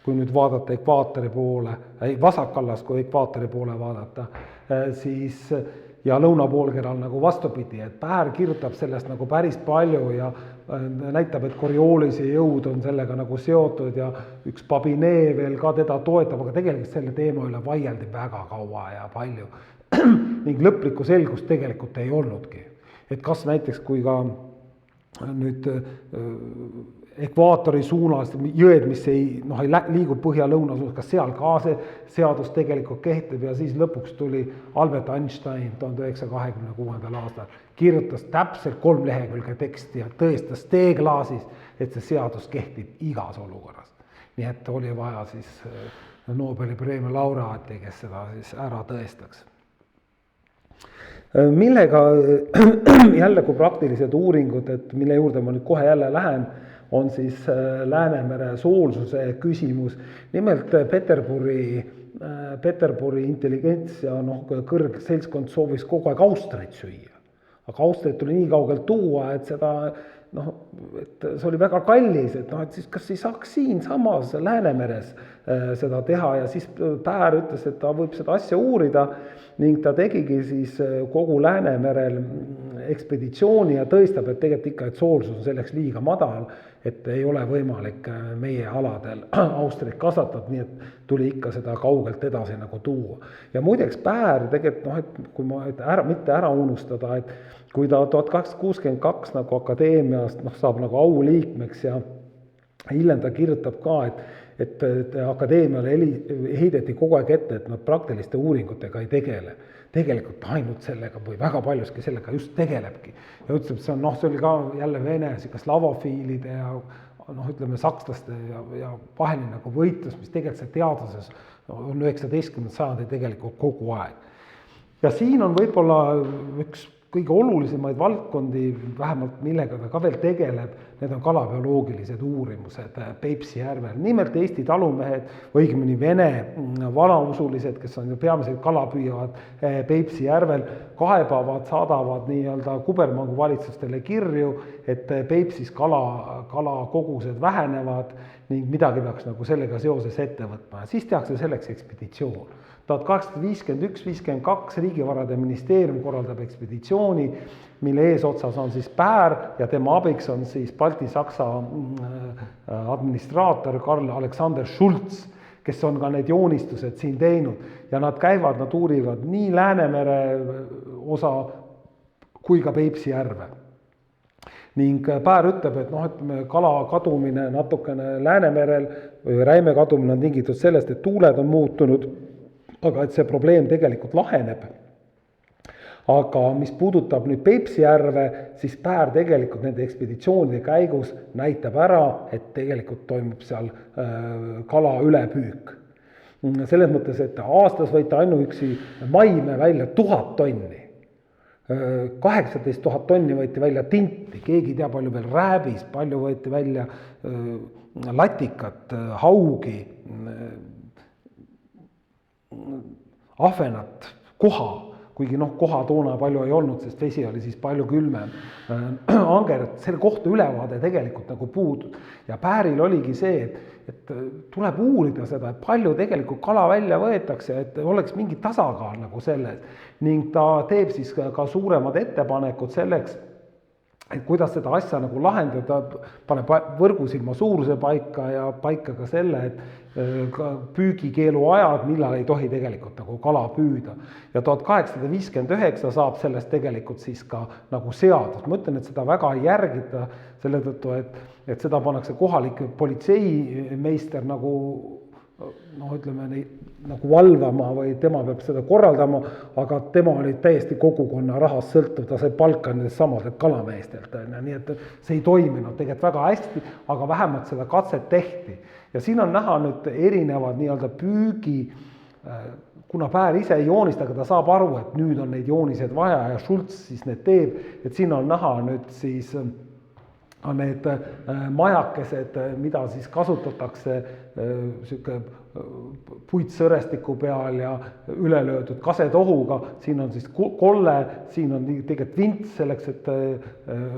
kui nüüd vaadata ekvaatori poole, vasak kallas, kui ekvaatori poole vaadata, siis ja lõunapoolkeral nagu vastupidi, et Päär kirjutab sellest nagu päris palju ja näitab, et Coriolis'i jõud on sellega nagu seotud ja üks Babinee veel ka teda toetab, aga tegelikult selle teema üle vaieldi väga kaua ja palju ning lõplikku selgust tegelikult ei olnudki. Et kas näiteks, kui ka nüüd ekvaatori suunas jõed, mis ei liigu põhja-lõuna suunas, kas seal ka see seadus tegelikult kehtib ja siis lõpuks tuli Albert Einstein 1926. aastal, kirjutas täpselt 3 lehekülge teksti ja tõestas teeklaasis, et see seadus kehtib igas olukorras. Nii et oli vaja siis Nobeli preemia laureaati, kes seda siis ära tõestaks. millega jälle kui praktilised uuringud, et mille juurde ma nüüd kohe jälle lähen, on siis Läänemere soolsuse küsimus. Nimelt Peterburi intelligents ja kõrg seltskond soovis kogu aeg Austriat süüa. Aga Austriat tuli nii kaugelt tuua, et et see oli väga kallis, et siis kas ei saaks siin samas Läänemeres seda teha ja siis Päär ütles, et ta võib seda asja uurida ning ta tegigi siis kogu Läänemerel ekspeditsiooni ja tõestab, et tegelikult ikka, et soolsus on selleks liiga madal, et ei ole võimalik meie aladel Austriat kasvatada, nii et tuli ikka seda kaugelt edasi nagu tuua. Ja muideks Päär tegelikult, et kui mitte ära unustada, et kui ta 1862 nagu akadeemiast saab nagu auliikmeks ja hiljem ta kirjutab ka, et akadeemiale heideti kogu aeg ette, et nad praktiliste uuringutega ei tegele. Tegelikult ainult sellega või väga paljuski sellega just tegelebki. Ja ütleb, see oli ka jälle Vene slavofiilide ja ütleme sakslaste ja vaheline nagu võitlus, mis tegelikult see teaduses on 19. sajandi tegelikult kogu aeg. Ja siin on võib-olla üks kõige olulisemaid valdkondi, vähemalt millega ta ka veel tegeleb, need on kalabioloogilised uurimused Peipsi järvel. Nimelt Eesti talumehed, õigemini Vene vanausulised, kes on peamiselt kala püüavad Peipsi järvel, kaebavad, saadavad nii-öelda kubermangu valitsustele kirju, et Peipsis kala kogused vähenevad ning midagi peaks nagu sellega seoses ette võtma. Ja siis tehakse selleks ekspeditsioon. 1851-52 Riigivarade ministeerium korraldab ekspeditsiooni, mille eesotsas on siis Päär ja tema abiks on siis Balti-Saksa administraator Karl Alexander Schulz, kes on ka need joonistused siin teinud. Ja nad käivad, nad uurivad nii Läänemere osa kui ka Peipsi järve. Ning Päär ütleb, et kala kadumine natukene Läänemerel või räime kadumine on tingitud sellest, et tuuled on muutunud, aga et see probleem tegelikult laheneb. Aga mis puudutab nüüd Peipsi järve, siis Päär tegelikult nende ekspeditsioonide käigus näitab ära, et tegelikult toimub seal kala ülepüük. Selles mõttes, et aastas võite ainuüksi maime välja 1000 tonni. 18 000 tonni võeti välja tinti, keegi tea palju veel rääbis, palju võeti välja latikat, haugi, ahvenat, koha, kuigi koha toona palju ei olnud, sest vesi oli siis palju külmem. Anger, selle kohta ülevaade tegelikult nagu puudud. Ja Pääril oligi see, et tuleb uurida seda, et palju tegelikult kala välja võetakse, et oleks mingi tasakaal nagu selles. Ning ta teeb siis ka suuremad ettepanekud selleks, et kuidas seda asja nagu lahendada, paneb võrgusilma suuruse paika ja paika ka selle, et püügikeelu ajad, millal ei tohi tegelikult nagu kala püüda. Ja 1859 saab sellest tegelikult siis ka nagu seadus. Ma ütlen, et seda väga ei järgita selle tõttu, et seda pannakse kohalik politseimeister nagu nagu valvama või tema peab seda korraldama, aga tema oli täiesti kogukonna rahast sõltuv, ta sai palka nendest samadelt kalameestelt. Nii et see ei toiminud tegelikult väga hästi, aga vähemalt seda katset tehti. Ja siin on näha nüüd erinevad nii-öelda püügi, kuna Päär ise ei joonista, aga ta saab aru, et nüüd on neid joonised vaja ja Schulz siis need teeb, et siin on näha nüüd siis on need majakesed, mida siis kasutatakse puitsõrestiku peal ja ülelöödud kasetohuga. Siin on siis kolle, siin on tegelikult vints selleks, et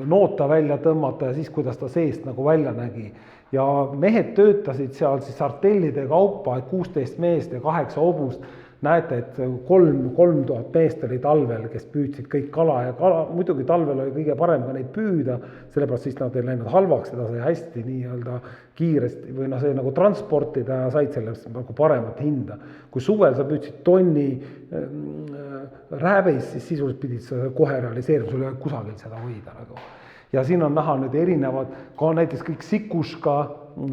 noota välja tõmmata ja siis, kuidas ta seest nagu välja nägi. Ja mehed töötasid seal siis artellide kaupa, 16 meest ja 8 hobust. Näete, et 3000 meest oli talvel, kes püüdsid kõik kala ja muidugi talvel oli kõige parem ka neid püüda, sellepärast siis nad ei läinud halvaks, seda sai hästi nii-öelda kiiresti või see nagu transportida ja said sellest nagu paremat hinda. Kui suvel sa püüdsid tonni rääbeis, siis sisuliselt pidid sa kohe realiseerima, sul ei ole kusagil seda hoida nagu. Ja siin on näha nüüd erinevad, ka näiteks kõik sikuška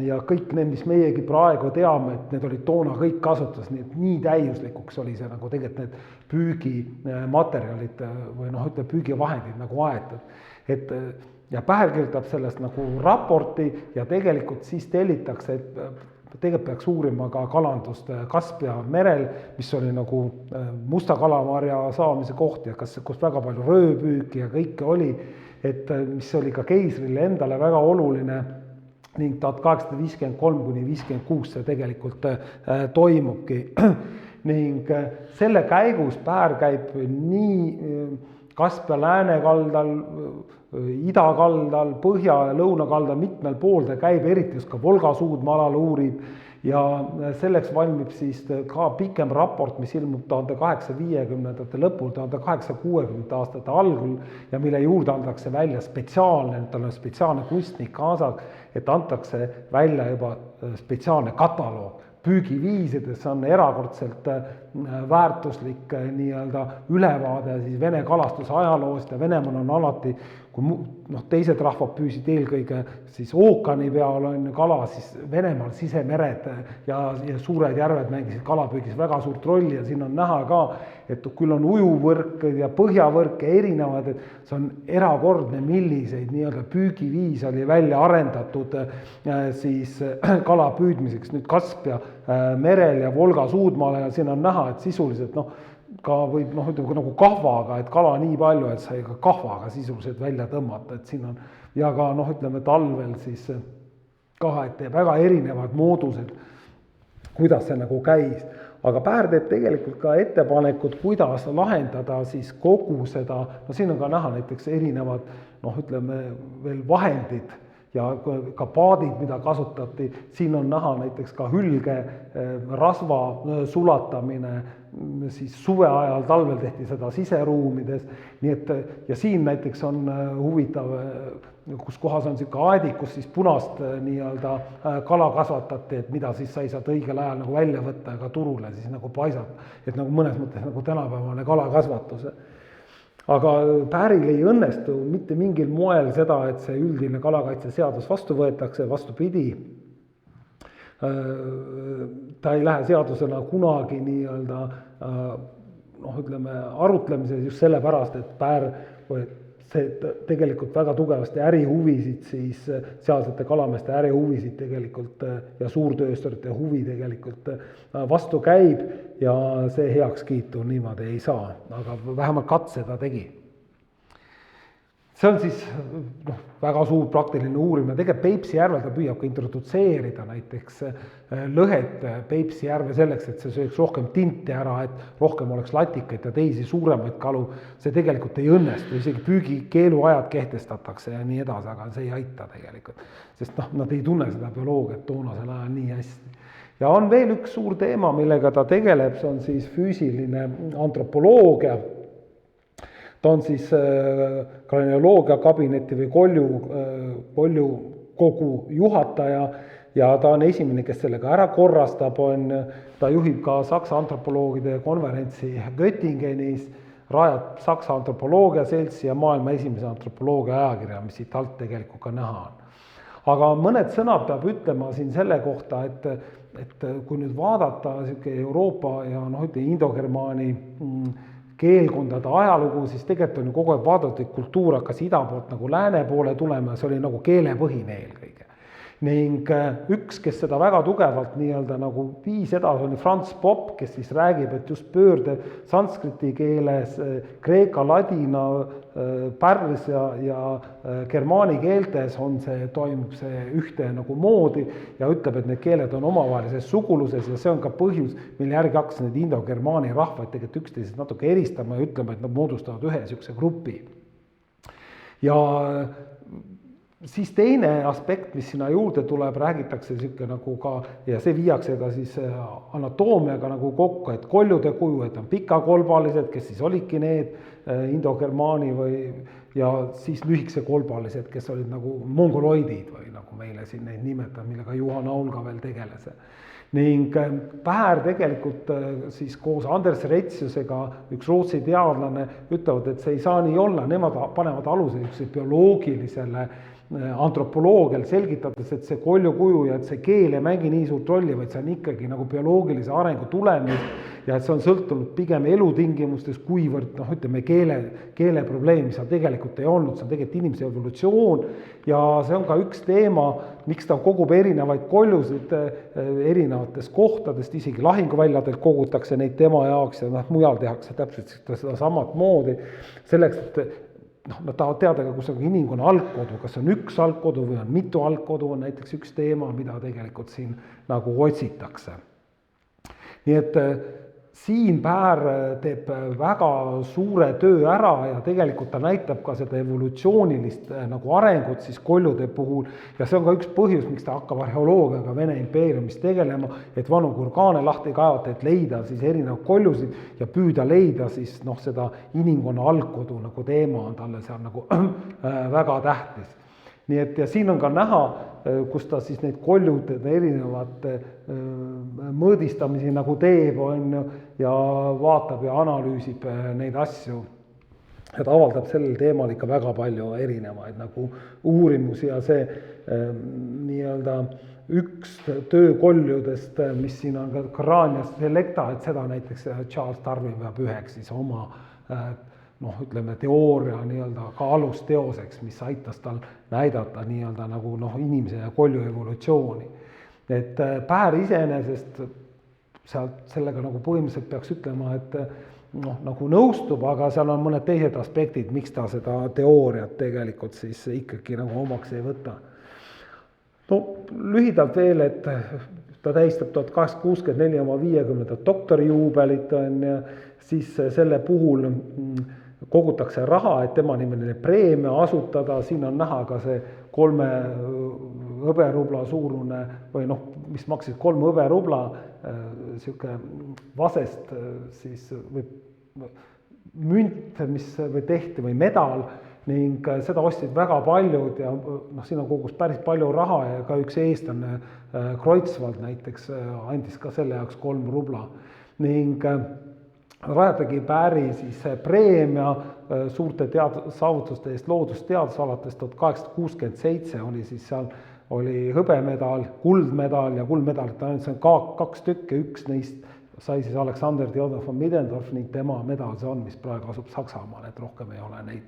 ja kõik need, mis meiegi praegu teame, et need olid toona kõik kasutus, nii täiuslikuks oli see nagu tegelikult need püügimaterjalid või püügivahendid nagu aetud. Ja Päär kirjutab sellest nagu raporti ja tegelikult siis tellitakse, et tegelikult peaks uurima ka kalandust Kaspia merel, mis oli nagu musta kalamarja saamise koht ja kus väga palju rööpüüki ja kõike oli, et mis oli ka keisrile endale väga oluline ning 1853 kuni 56 see tegelikult toimubki. Ning selle käigus Päär käib nii Kaspia läänekaldal, idakaldal, põhja- ja lõunakaldal mitmel pool ta käib, eriti just ka Volga suudmaa-alal uurib ja selleks valmib siis ka pikem raport, mis ilmub 1850ndate lõpul, 1860 aastate algul ja mille juurde antakse välja spetsiaalne, tal on spetsiaalne kunstnik kaasas, et antakse välja juba spetsiaalne kataloog püügiviisides, on erakordselt väärtuslik nii-öelda ülevaade siis Vene kalastuse ajaloost ja Venemaal on alati, kui teised rahvad püüsid eelkõige siis ookeani peal on kala, siis Venemaal sisemered ja suured järved mängisid kalapüügis väga suurt rolli ja siin on näha ka, et küll on ujuvõrk ja põhjavõrk ja erinevad, et see on erakordne, milliseid nii-öelda püügiviis oli välja arendatud siis kala püüdmiseks nüüd Kaspia merel ja Volga suudmaal ja siin on näha, et sisuliselt ka võib ütleme nagu kahvaga, et kala nii palju, et sai ka kahvaga sisuliselt välja tõmmata, et siin on ja ka ütleme talvel siis ka, et väga erinevad moodused, kuidas see nagu käis. Aga Päär teeb tegelikult ka ettepanekud, kuidas lahendada siis kogu seda, siin on ka näha näiteks erinevad, ütleme veel vahendid ja ka paadid, mida kasutati, siin on näha näiteks ka hülge rasva sulatamine, siis suve ajal, talvel tehti seda siseruumides, nii et ja siin näiteks on huvitav, kus kohas on selline aedik, kus siis punast nii-öelda kala kasvatati, et mida siis sa ei saad õigel ajal nagu välja võtta ja ka turule siis nagu paisata, et nagu mõnes mõttes nagu tänapäevane kalakasvatus. Aga Pääril ei õnnestu mitte mingil moel seda, et see üldine kalakaitseseadus vastu võetakse, vastupidi. Ta ei lähe seadusena kunagi nii-öelda ütleme arutlemise just sellepärast, et Päär see tegelikult väga tugevasti ärihuvisid, siis sealsete kalameeste ärihuvisid tegelikult ja suurtöösturite huvi tegelikult vastu käib ja see heakskiitu niimoodi ei saa, aga vähemalt katse ta tegi. See on siis väga suur praktiline uurimine, tegelikult Peipsi järvel ta püüab ka introdutseerida näiteks lõhet Peipsi järve selleks, et see sööks rohkem tinti ära, et rohkem oleks latikaid ja teisi suuremaid kalu, see tegelikult ei õnnestu, isegi püügikeeluajad kehtestatakse ja nii edasi, aga see ei aita tegelikult, sest nad ei tunne seda bioloogiat toonasel ajal nii hästi. Ja on veel üks suur teema, millega ta tegeleb, see on siis füüsiline antropoloogia. Ta on siis kranioloogia kabineti või kolju kogu juhataja ja ta on esimene, kes sellega ära korrastab, ta juhib ka Saksa antropoloogide konverentsi Göttingenis, rajab Saksa antropoloogia seltsi ja maailma esimese antropoloogia ajakirja, mis siit alt tegelikult ka näha on. Aga mõned sõnad peab ütlema siin selle kohta, et kui nüüd vaadata Euroopa ja Indogermaani keelkondade ajalugu, siis tegelikult on ju kogu aeg vaadatud, et kultuur hakkas ida poolt nagu lääne poole tulema ja see oli nagu keelepõhine eelkõige. Ning üks, kes seda väga tugevalt nii-öelda nagu viis edasi, oli Franz Popp, kes siis räägib, et just pöörde sanskriti keeles, kreeka, ladina, pärlis ja germaani keeltes toimub see ühte nagu moodi ja ütleb, et need keeled on omavahelises suguluses ja see on ka põhjus, mille järgi hakkas need indogermaani rahvaid tegelikult üksteisest natuke eristama ja ütlema, et nad moodustavad ühe niisuguse grupi. Ja siis teine aspekt, mis sinna juurde tuleb, räägitakse nagu ka, ja see viiakse ka siis anatoomiaga nagu kokku, et koljude kuju, et on pikakolbalised, kes siis olidki need indogermaani ja siis lühikese kolbalised, kes olid nagu mongoloidid või nagu meile siin neid nimetab, millega Juhan Aul ka veel tegeles. Ning Päär tegelikult siis koos Anders Retsiusega, üks Rootsi teadlane, ütlevad, et see ei saa nii olla, nemad panevad aluse bioloogilisele antropoloogial selgitades, et see koljukuju ja et see keel ei mängi nii suurt rolli, vaid see on ikkagi nagu bioloogilise arengu tulemus ja et see on sõltunud pigem elutingimustes, kuivõrd ütleme keele probleemi seal tegelikult ei olnud, see on tegelikult inimese evolutsioon ja see on ka üks teema, miks ta kogub erinevaid koljusid erinevatest kohtadest, isegi lahinguväljadelt kogutakse neid tema jaoks ja mujal tehakse täpselt seda samat moodi, selleks, et nad tahavad teada, kus on inimkonna algkodu, kas on üks algkodu või on mitu algkodu, on näiteks üks teema, mida tegelikult siin nagu otsitakse. Nii et siin Päär teeb väga suure töö ära ja tegelikult ta näitab ka seda evolutsioonilist nagu arengut siis koljude puhul ja see on ka üks põhjus, miks ta hakkab arheoloogiaga Vene impeeriumis tegelema, et vanu kurgaane lahti kaevata, et leida siis erinevaid koljusid ja püüda leida siis seda inimkonna algkodu nagu teema on talle seal nagu väga tähtis. Nii et ja siin on ka näha, kus ta siis neid koljude erinevate mõõdistamisi nagu teeb ja vaatab ja analüüsib neid asju. Ja ta avaldab sellel teemal ikka väga palju erinevaid nagu uurimusi ja see nii-öelda üks töökoljudest, mis siin on ka Crania selecta, et seda näiteks Charles Darwin peab üheks siis oma ütleme teooria nii-öelda ka alusteoseks, mis aitas tal näidata nii-öelda nagu inimese ja kolju evolutsiooni. Et Päär iseenesest sellega nagu põhimõtteliselt peaks ütlema, et nagu nõustub, aga seal on mõned teised aspektid, miks ta seda teooriat tegelikult siis ikkagi nagu omaks ei võta. Lühidalt veel, et ta tähistab 1864 oma 50. doktorijuubelit ja siis selle puhul kogutakse raha, et tema nimeline preemia asutada, siin on näha ka see 3 hõberubla suurune või mis maksis 3 hõberubla, siuke vasest siis või münt, mis või tehti või medal ning seda ostsid väga paljud ja siin on kogus päris palju raha ja ka üks eestlane Kreutzwald näiteks andis ka selle jaoks 3 rubla ning rajatagi Pääri siis preemia suurte saavutuste eest loodusteadus alates 1867 oli siis seal oli hõbemedal, kuldmedal ja kuldmedalit on 2 tükki, üks neist sai siis Alexander Theodor von Middendorf ning tema medal see on, mis praegu asub Saksamaal, et rohkem ei ole neid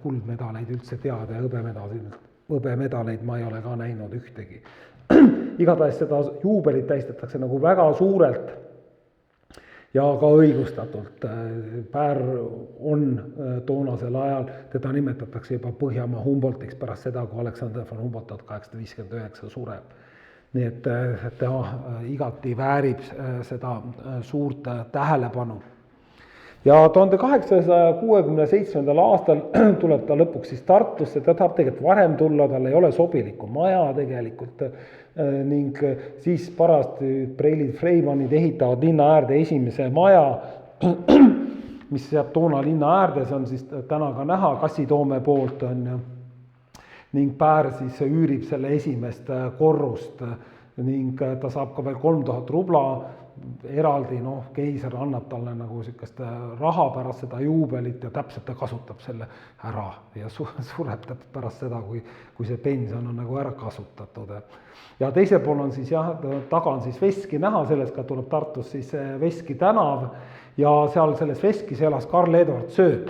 kuldmedaleid üldse teada ja hõbemedaleid ma ei ole ka näinud ühtegi. Igatahes seda juubelit tähistatakse nagu väga suurelt ja ka õigustatult. Päär on toonasel ajal, teda nimetatakse juba Põhjamaa Humboldtiks pärast seda, kui Alexander von Humboldt 1859 sureb. Nii et ta igati väärib seda suurt tähelepanu. Ja 1867. aastal tuleb ta lõpuks siis Tartusse, ta tahab tegelikult varem tulla, tal ei ole sobilikku maja tegelikult ning siis parasti Preilid Freimannid ehitavad linna äärde esimese maja, mis jääb toona linna äärde, see on siis täna ka näha Kassitoome poolt on ning Päär siis üürib selle esimest korrust ning ta saab ka veel 3000 rubla eraldi, keiser annab talle nagu sellist raha pärast seda juubelit ja täpselt ta kasutab selle ära ja sureb pärast seda, kui see pension on nagu ära kasutatud. Ja teisel pool on siis taga on siis Veski näha, sellest ka tuleb Tartus siis Veski tänav ja seal selles Veskis elas Karl Eduard Sööt.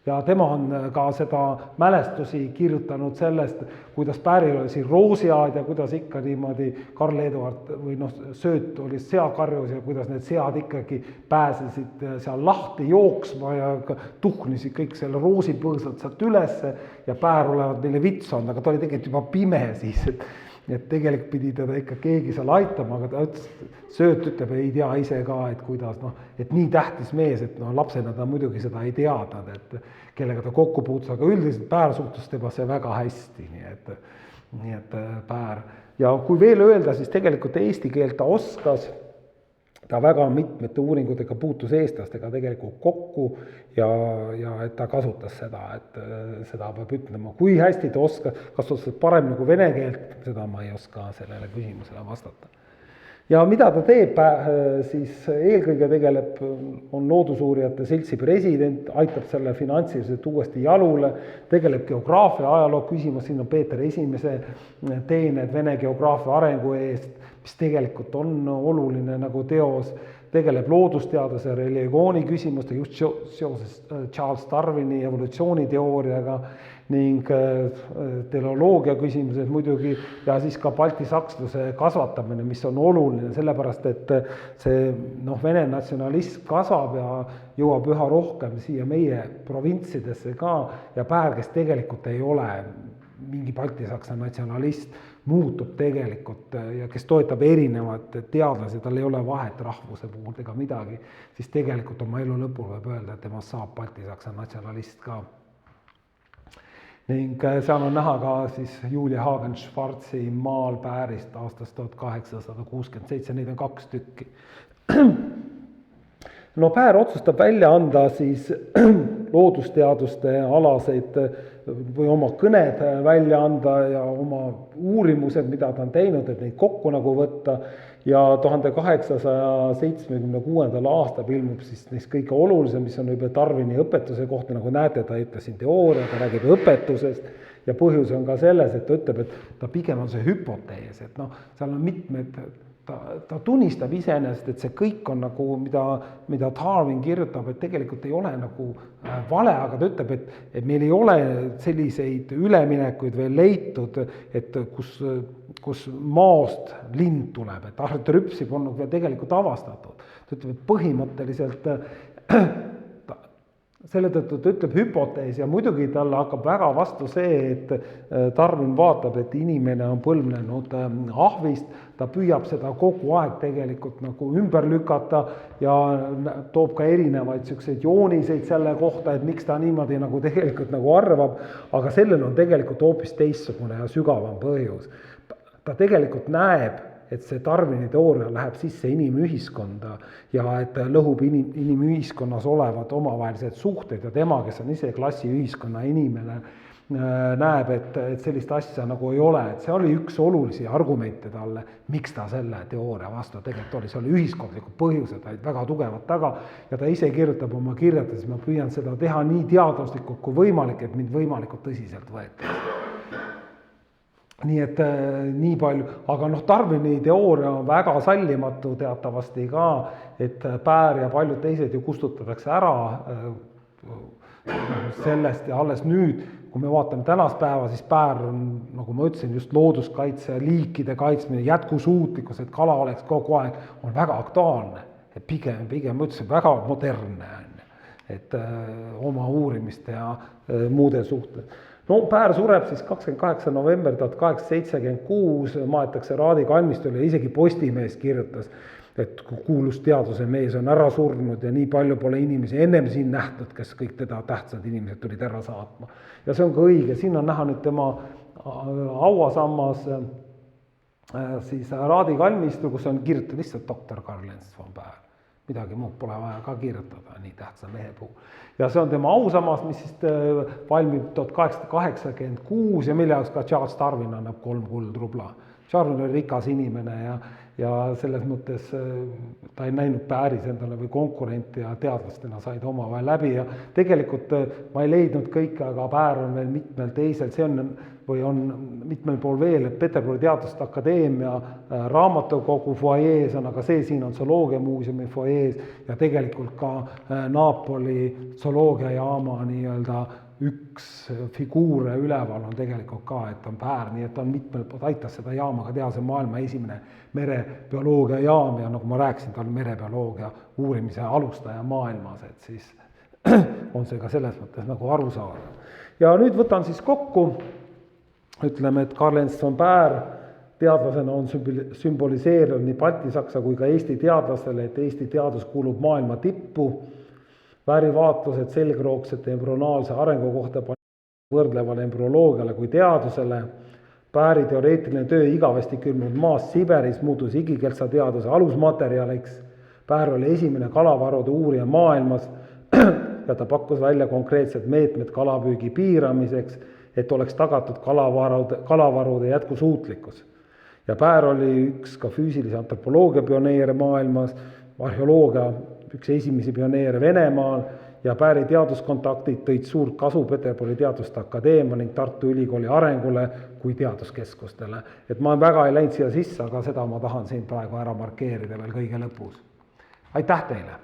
Ja tema on ka seda mälestusi kirjutanud sellest, kuidas Pääril oli siin roosiaad ja kuidas ikka niimoodi Karl Eduard või Sööt oli seakarjus ja kuidas need sead ikkagi pääsesid seal lahti jooksma ja tuhnisid kõik selle roosipõõsalt sealt ülesse ja Päär olevat neile vitsanud, aga ta oli tegelikult juba pime siis, et tegelikult pidi teda ikka keegi seal aitama, aga ta ütles, Sööt ütleb, ei tea ise ka, et kuidas, et nii tähtis mees, et lapsena ta muidugi seda ei teadnud, et kellega ta kokku puutus, aga üldiselt Päär suhtus tema see väga hästi, nii et Päär. Ja kui veel öelda, siis tegelikult eesti keelt ta oskas, ta väga mitmete uuringutega puutus eestlastega tegelikult kokku ja et ta kasutas seda, et seda peab ütlema. Kui hästi ta oskas, kas oskas parem nagu vene keelt, seda ma ei oska sellele küsimusele vastata. ja mida ta teeb, siis eelkõige tegeleb, on Loodusuurijate Seltsi president, aitab selle finantsiliselt uuesti jalule, tegeleb geograafia ajaloo küsimus, siin on Peeter Esimese teened Vene geograafia arengu eest, mis tegelikult on oluline nagu teos, tegeleb loodusteaduse religiooni küsimustega just seoses Charles Darwini evolutsiooniteooriaga ning teleoloogia küsimused muidugi ja siis ka baltisaksluse kasvatamine, mis on oluline, sellepärast et see Vene natsionalism kasvab ja jõuab üha rohkem siia meie provintsidesse ka ja Päär, kes tegelikult ei ole mingi baltisaksa natsionalist, muutub tegelikult ja kes toetab erinevad teadlasi, tal ei ole vahet rahvuse puhul ega midagi, siis tegelikult oma elu lõpul võib öelda, et temast saab baltisaksa natsionalist ka. Ning seal on näha ka siis Julia Hagen-Schwarzi maal Päärist aastast 1867, neid on 2 tükki. No Päär otsustab välja anda siis loodusteaduste alaseid või oma kõned välja anda ja oma uurimused, mida ta on teinud, et neid kokku nagu võtta ja 1876. aastal ilmub siis neist kõige olulisem, mis on juba Darwini õpetuse kohta, nagu näete, ta ütles siin teooria, ta räägib õpetusest ja põhjus on ka selles, et ta ütleb, et ta pigem on see hüpotees, et seal on mitmed ta tunnistab iseenesest, et see kõik on nagu, mida Darwin kirjutab, et tegelikult ei ole nagu vale, aga ta ütleb, et meil ei ole selliseid üleminekuid veel leitud, et kus maost lind tuleb, et artrüpsi polnud veel tegelikult avastatud. Ta ütleb, et põhimõtteliselt selle tõttu ta ütleb hüpotees ja muidugi talle hakkab väga vastu see, et Darwin vaatab, et inimene on põlvnenud ahvist, ta püüab seda kogu aeg tegelikult nagu ümber lükata ja toob ka erinevaid selliseid jooniseid selle kohta, et miks ta niimoodi nagu tegelikult nagu arvab, aga sellel on tegelikult hoopis teistsugune ja sügavam põhjus. Ta tegelikult näeb, et see Darwini teooria läheb sisse inimühiskonda ja et lõhub inimühiskonnas olevad omavahelised suhted ja tema, kes on ise klassiühiskonna inimene, näeb, et sellist asja nagu ei ole, et see oli üks olulisi argumente talle, miks ta selle teooria vastu tegelikult oli, see oli ühiskondlikud põhjused, olid väga tugevad taga ja ta ise kirjutab oma kirjades, ma püüan seda teha nii teaduslikult kui võimalik, et mind võimalikult tõsiselt võetakse. Nii et nii palju, aga Darwini teooria on väga sallimatu teatavasti ka, et Päär ja paljud teised ju kustutatakse ära sellest ja alles nüüd, kui me vaatame tänast päeva, siis Päär on, nagu ma ütlesin, just looduskaitse, liikide kaitsmine, jätkusuutlikkus, et kala oleks kogu aeg, on väga aktuaalne. Et pigem ma ütlesin, väga modernne on, et oma uurimiste ja muude suhtes. No Päär sureb siis 28. november 1876, maetakse Raadi kalmistule ja isegi Postimees kirjutas, et kuulus teaduse mees on ära surnud ja nii palju pole inimesi ennem siin nähtud, kes kõik teda tähtsad inimesed tulid ära saatma. Ja see on ka õige, siin on näha nüüd tema hauasammas siis Raadi kalmistu, kus on kirjutatud lihtsalt doktor Karl Ernst von Päär. Midagi muud pole vaja ka kirjutada nii tähtsa mehe puhul. Ja see on tema ausammas, mis siis valmib 1886 ja mille jaoks ka Charles Darwin annab 3 kuldrubla. Darwin oli rikas inimene ja selles mõttes ta ei näinud Pääris endale või konkurenti ja teadlastena said omavahel läbi ja tegelikult ma ei leidnud kõike, aga Päär on veel mitmel teisel, see on mitmel pool veel, et Peterburi Teaduste Akadeemia raamatukogu fuajees on, aga see siin on zooloogiamuuseumi fuajees ja tegelikult ka Napoli zooloogiajaama nii-öelda üks figuure üleval on tegelikult ka, et on Päär, nii et on mitmel pool, aitas seda jaama ka teha, see maailma esimene merebioloogia jaam ja nagu ma rääkisin, ta on merebioloogia uurimise alustaja maailmas, et siis on see ka selles mõttes nagu aru saada. Ja nüüd võtan siis kokku, ütleme, et Karl Ernst von Päär teadlasena on sümboliseerinud nii Balti-Saksa kui ka Eesti teadlasele, et Eesti teadus kuulub maailma tippu, väärivaatlused selgroogsete embrüonaalse arengu kohta võrdlevale embrüoloogiale kui teadusele, Pääri teoreetiline töö igavesti külmunud maas Siberis muutus igikeelsa teaduse alusmaterjaliks, Päär oli esimene kalavarude uurija maailmas ja ta pakkus välja konkreetsed meetmed kalapüügi piiramiseks, et oleks tagatud kalavarude jätkusuutlikkus. ja Päär oli üks ka füüsilise antropoloogia pioneere maailmas, arheoloogia üks esimesi pioneere Venemaal ja Pääri teaduskontaktid tõid suurt kasu Peterburi Teaduste Akadeemia ning Tartu Ülikooli arengule kui teaduskeskustele. Et ma väga ei läinud siia sisse, aga seda ma tahan siin praegu ära markeerida veel kõige lõpus. Aitäh teile!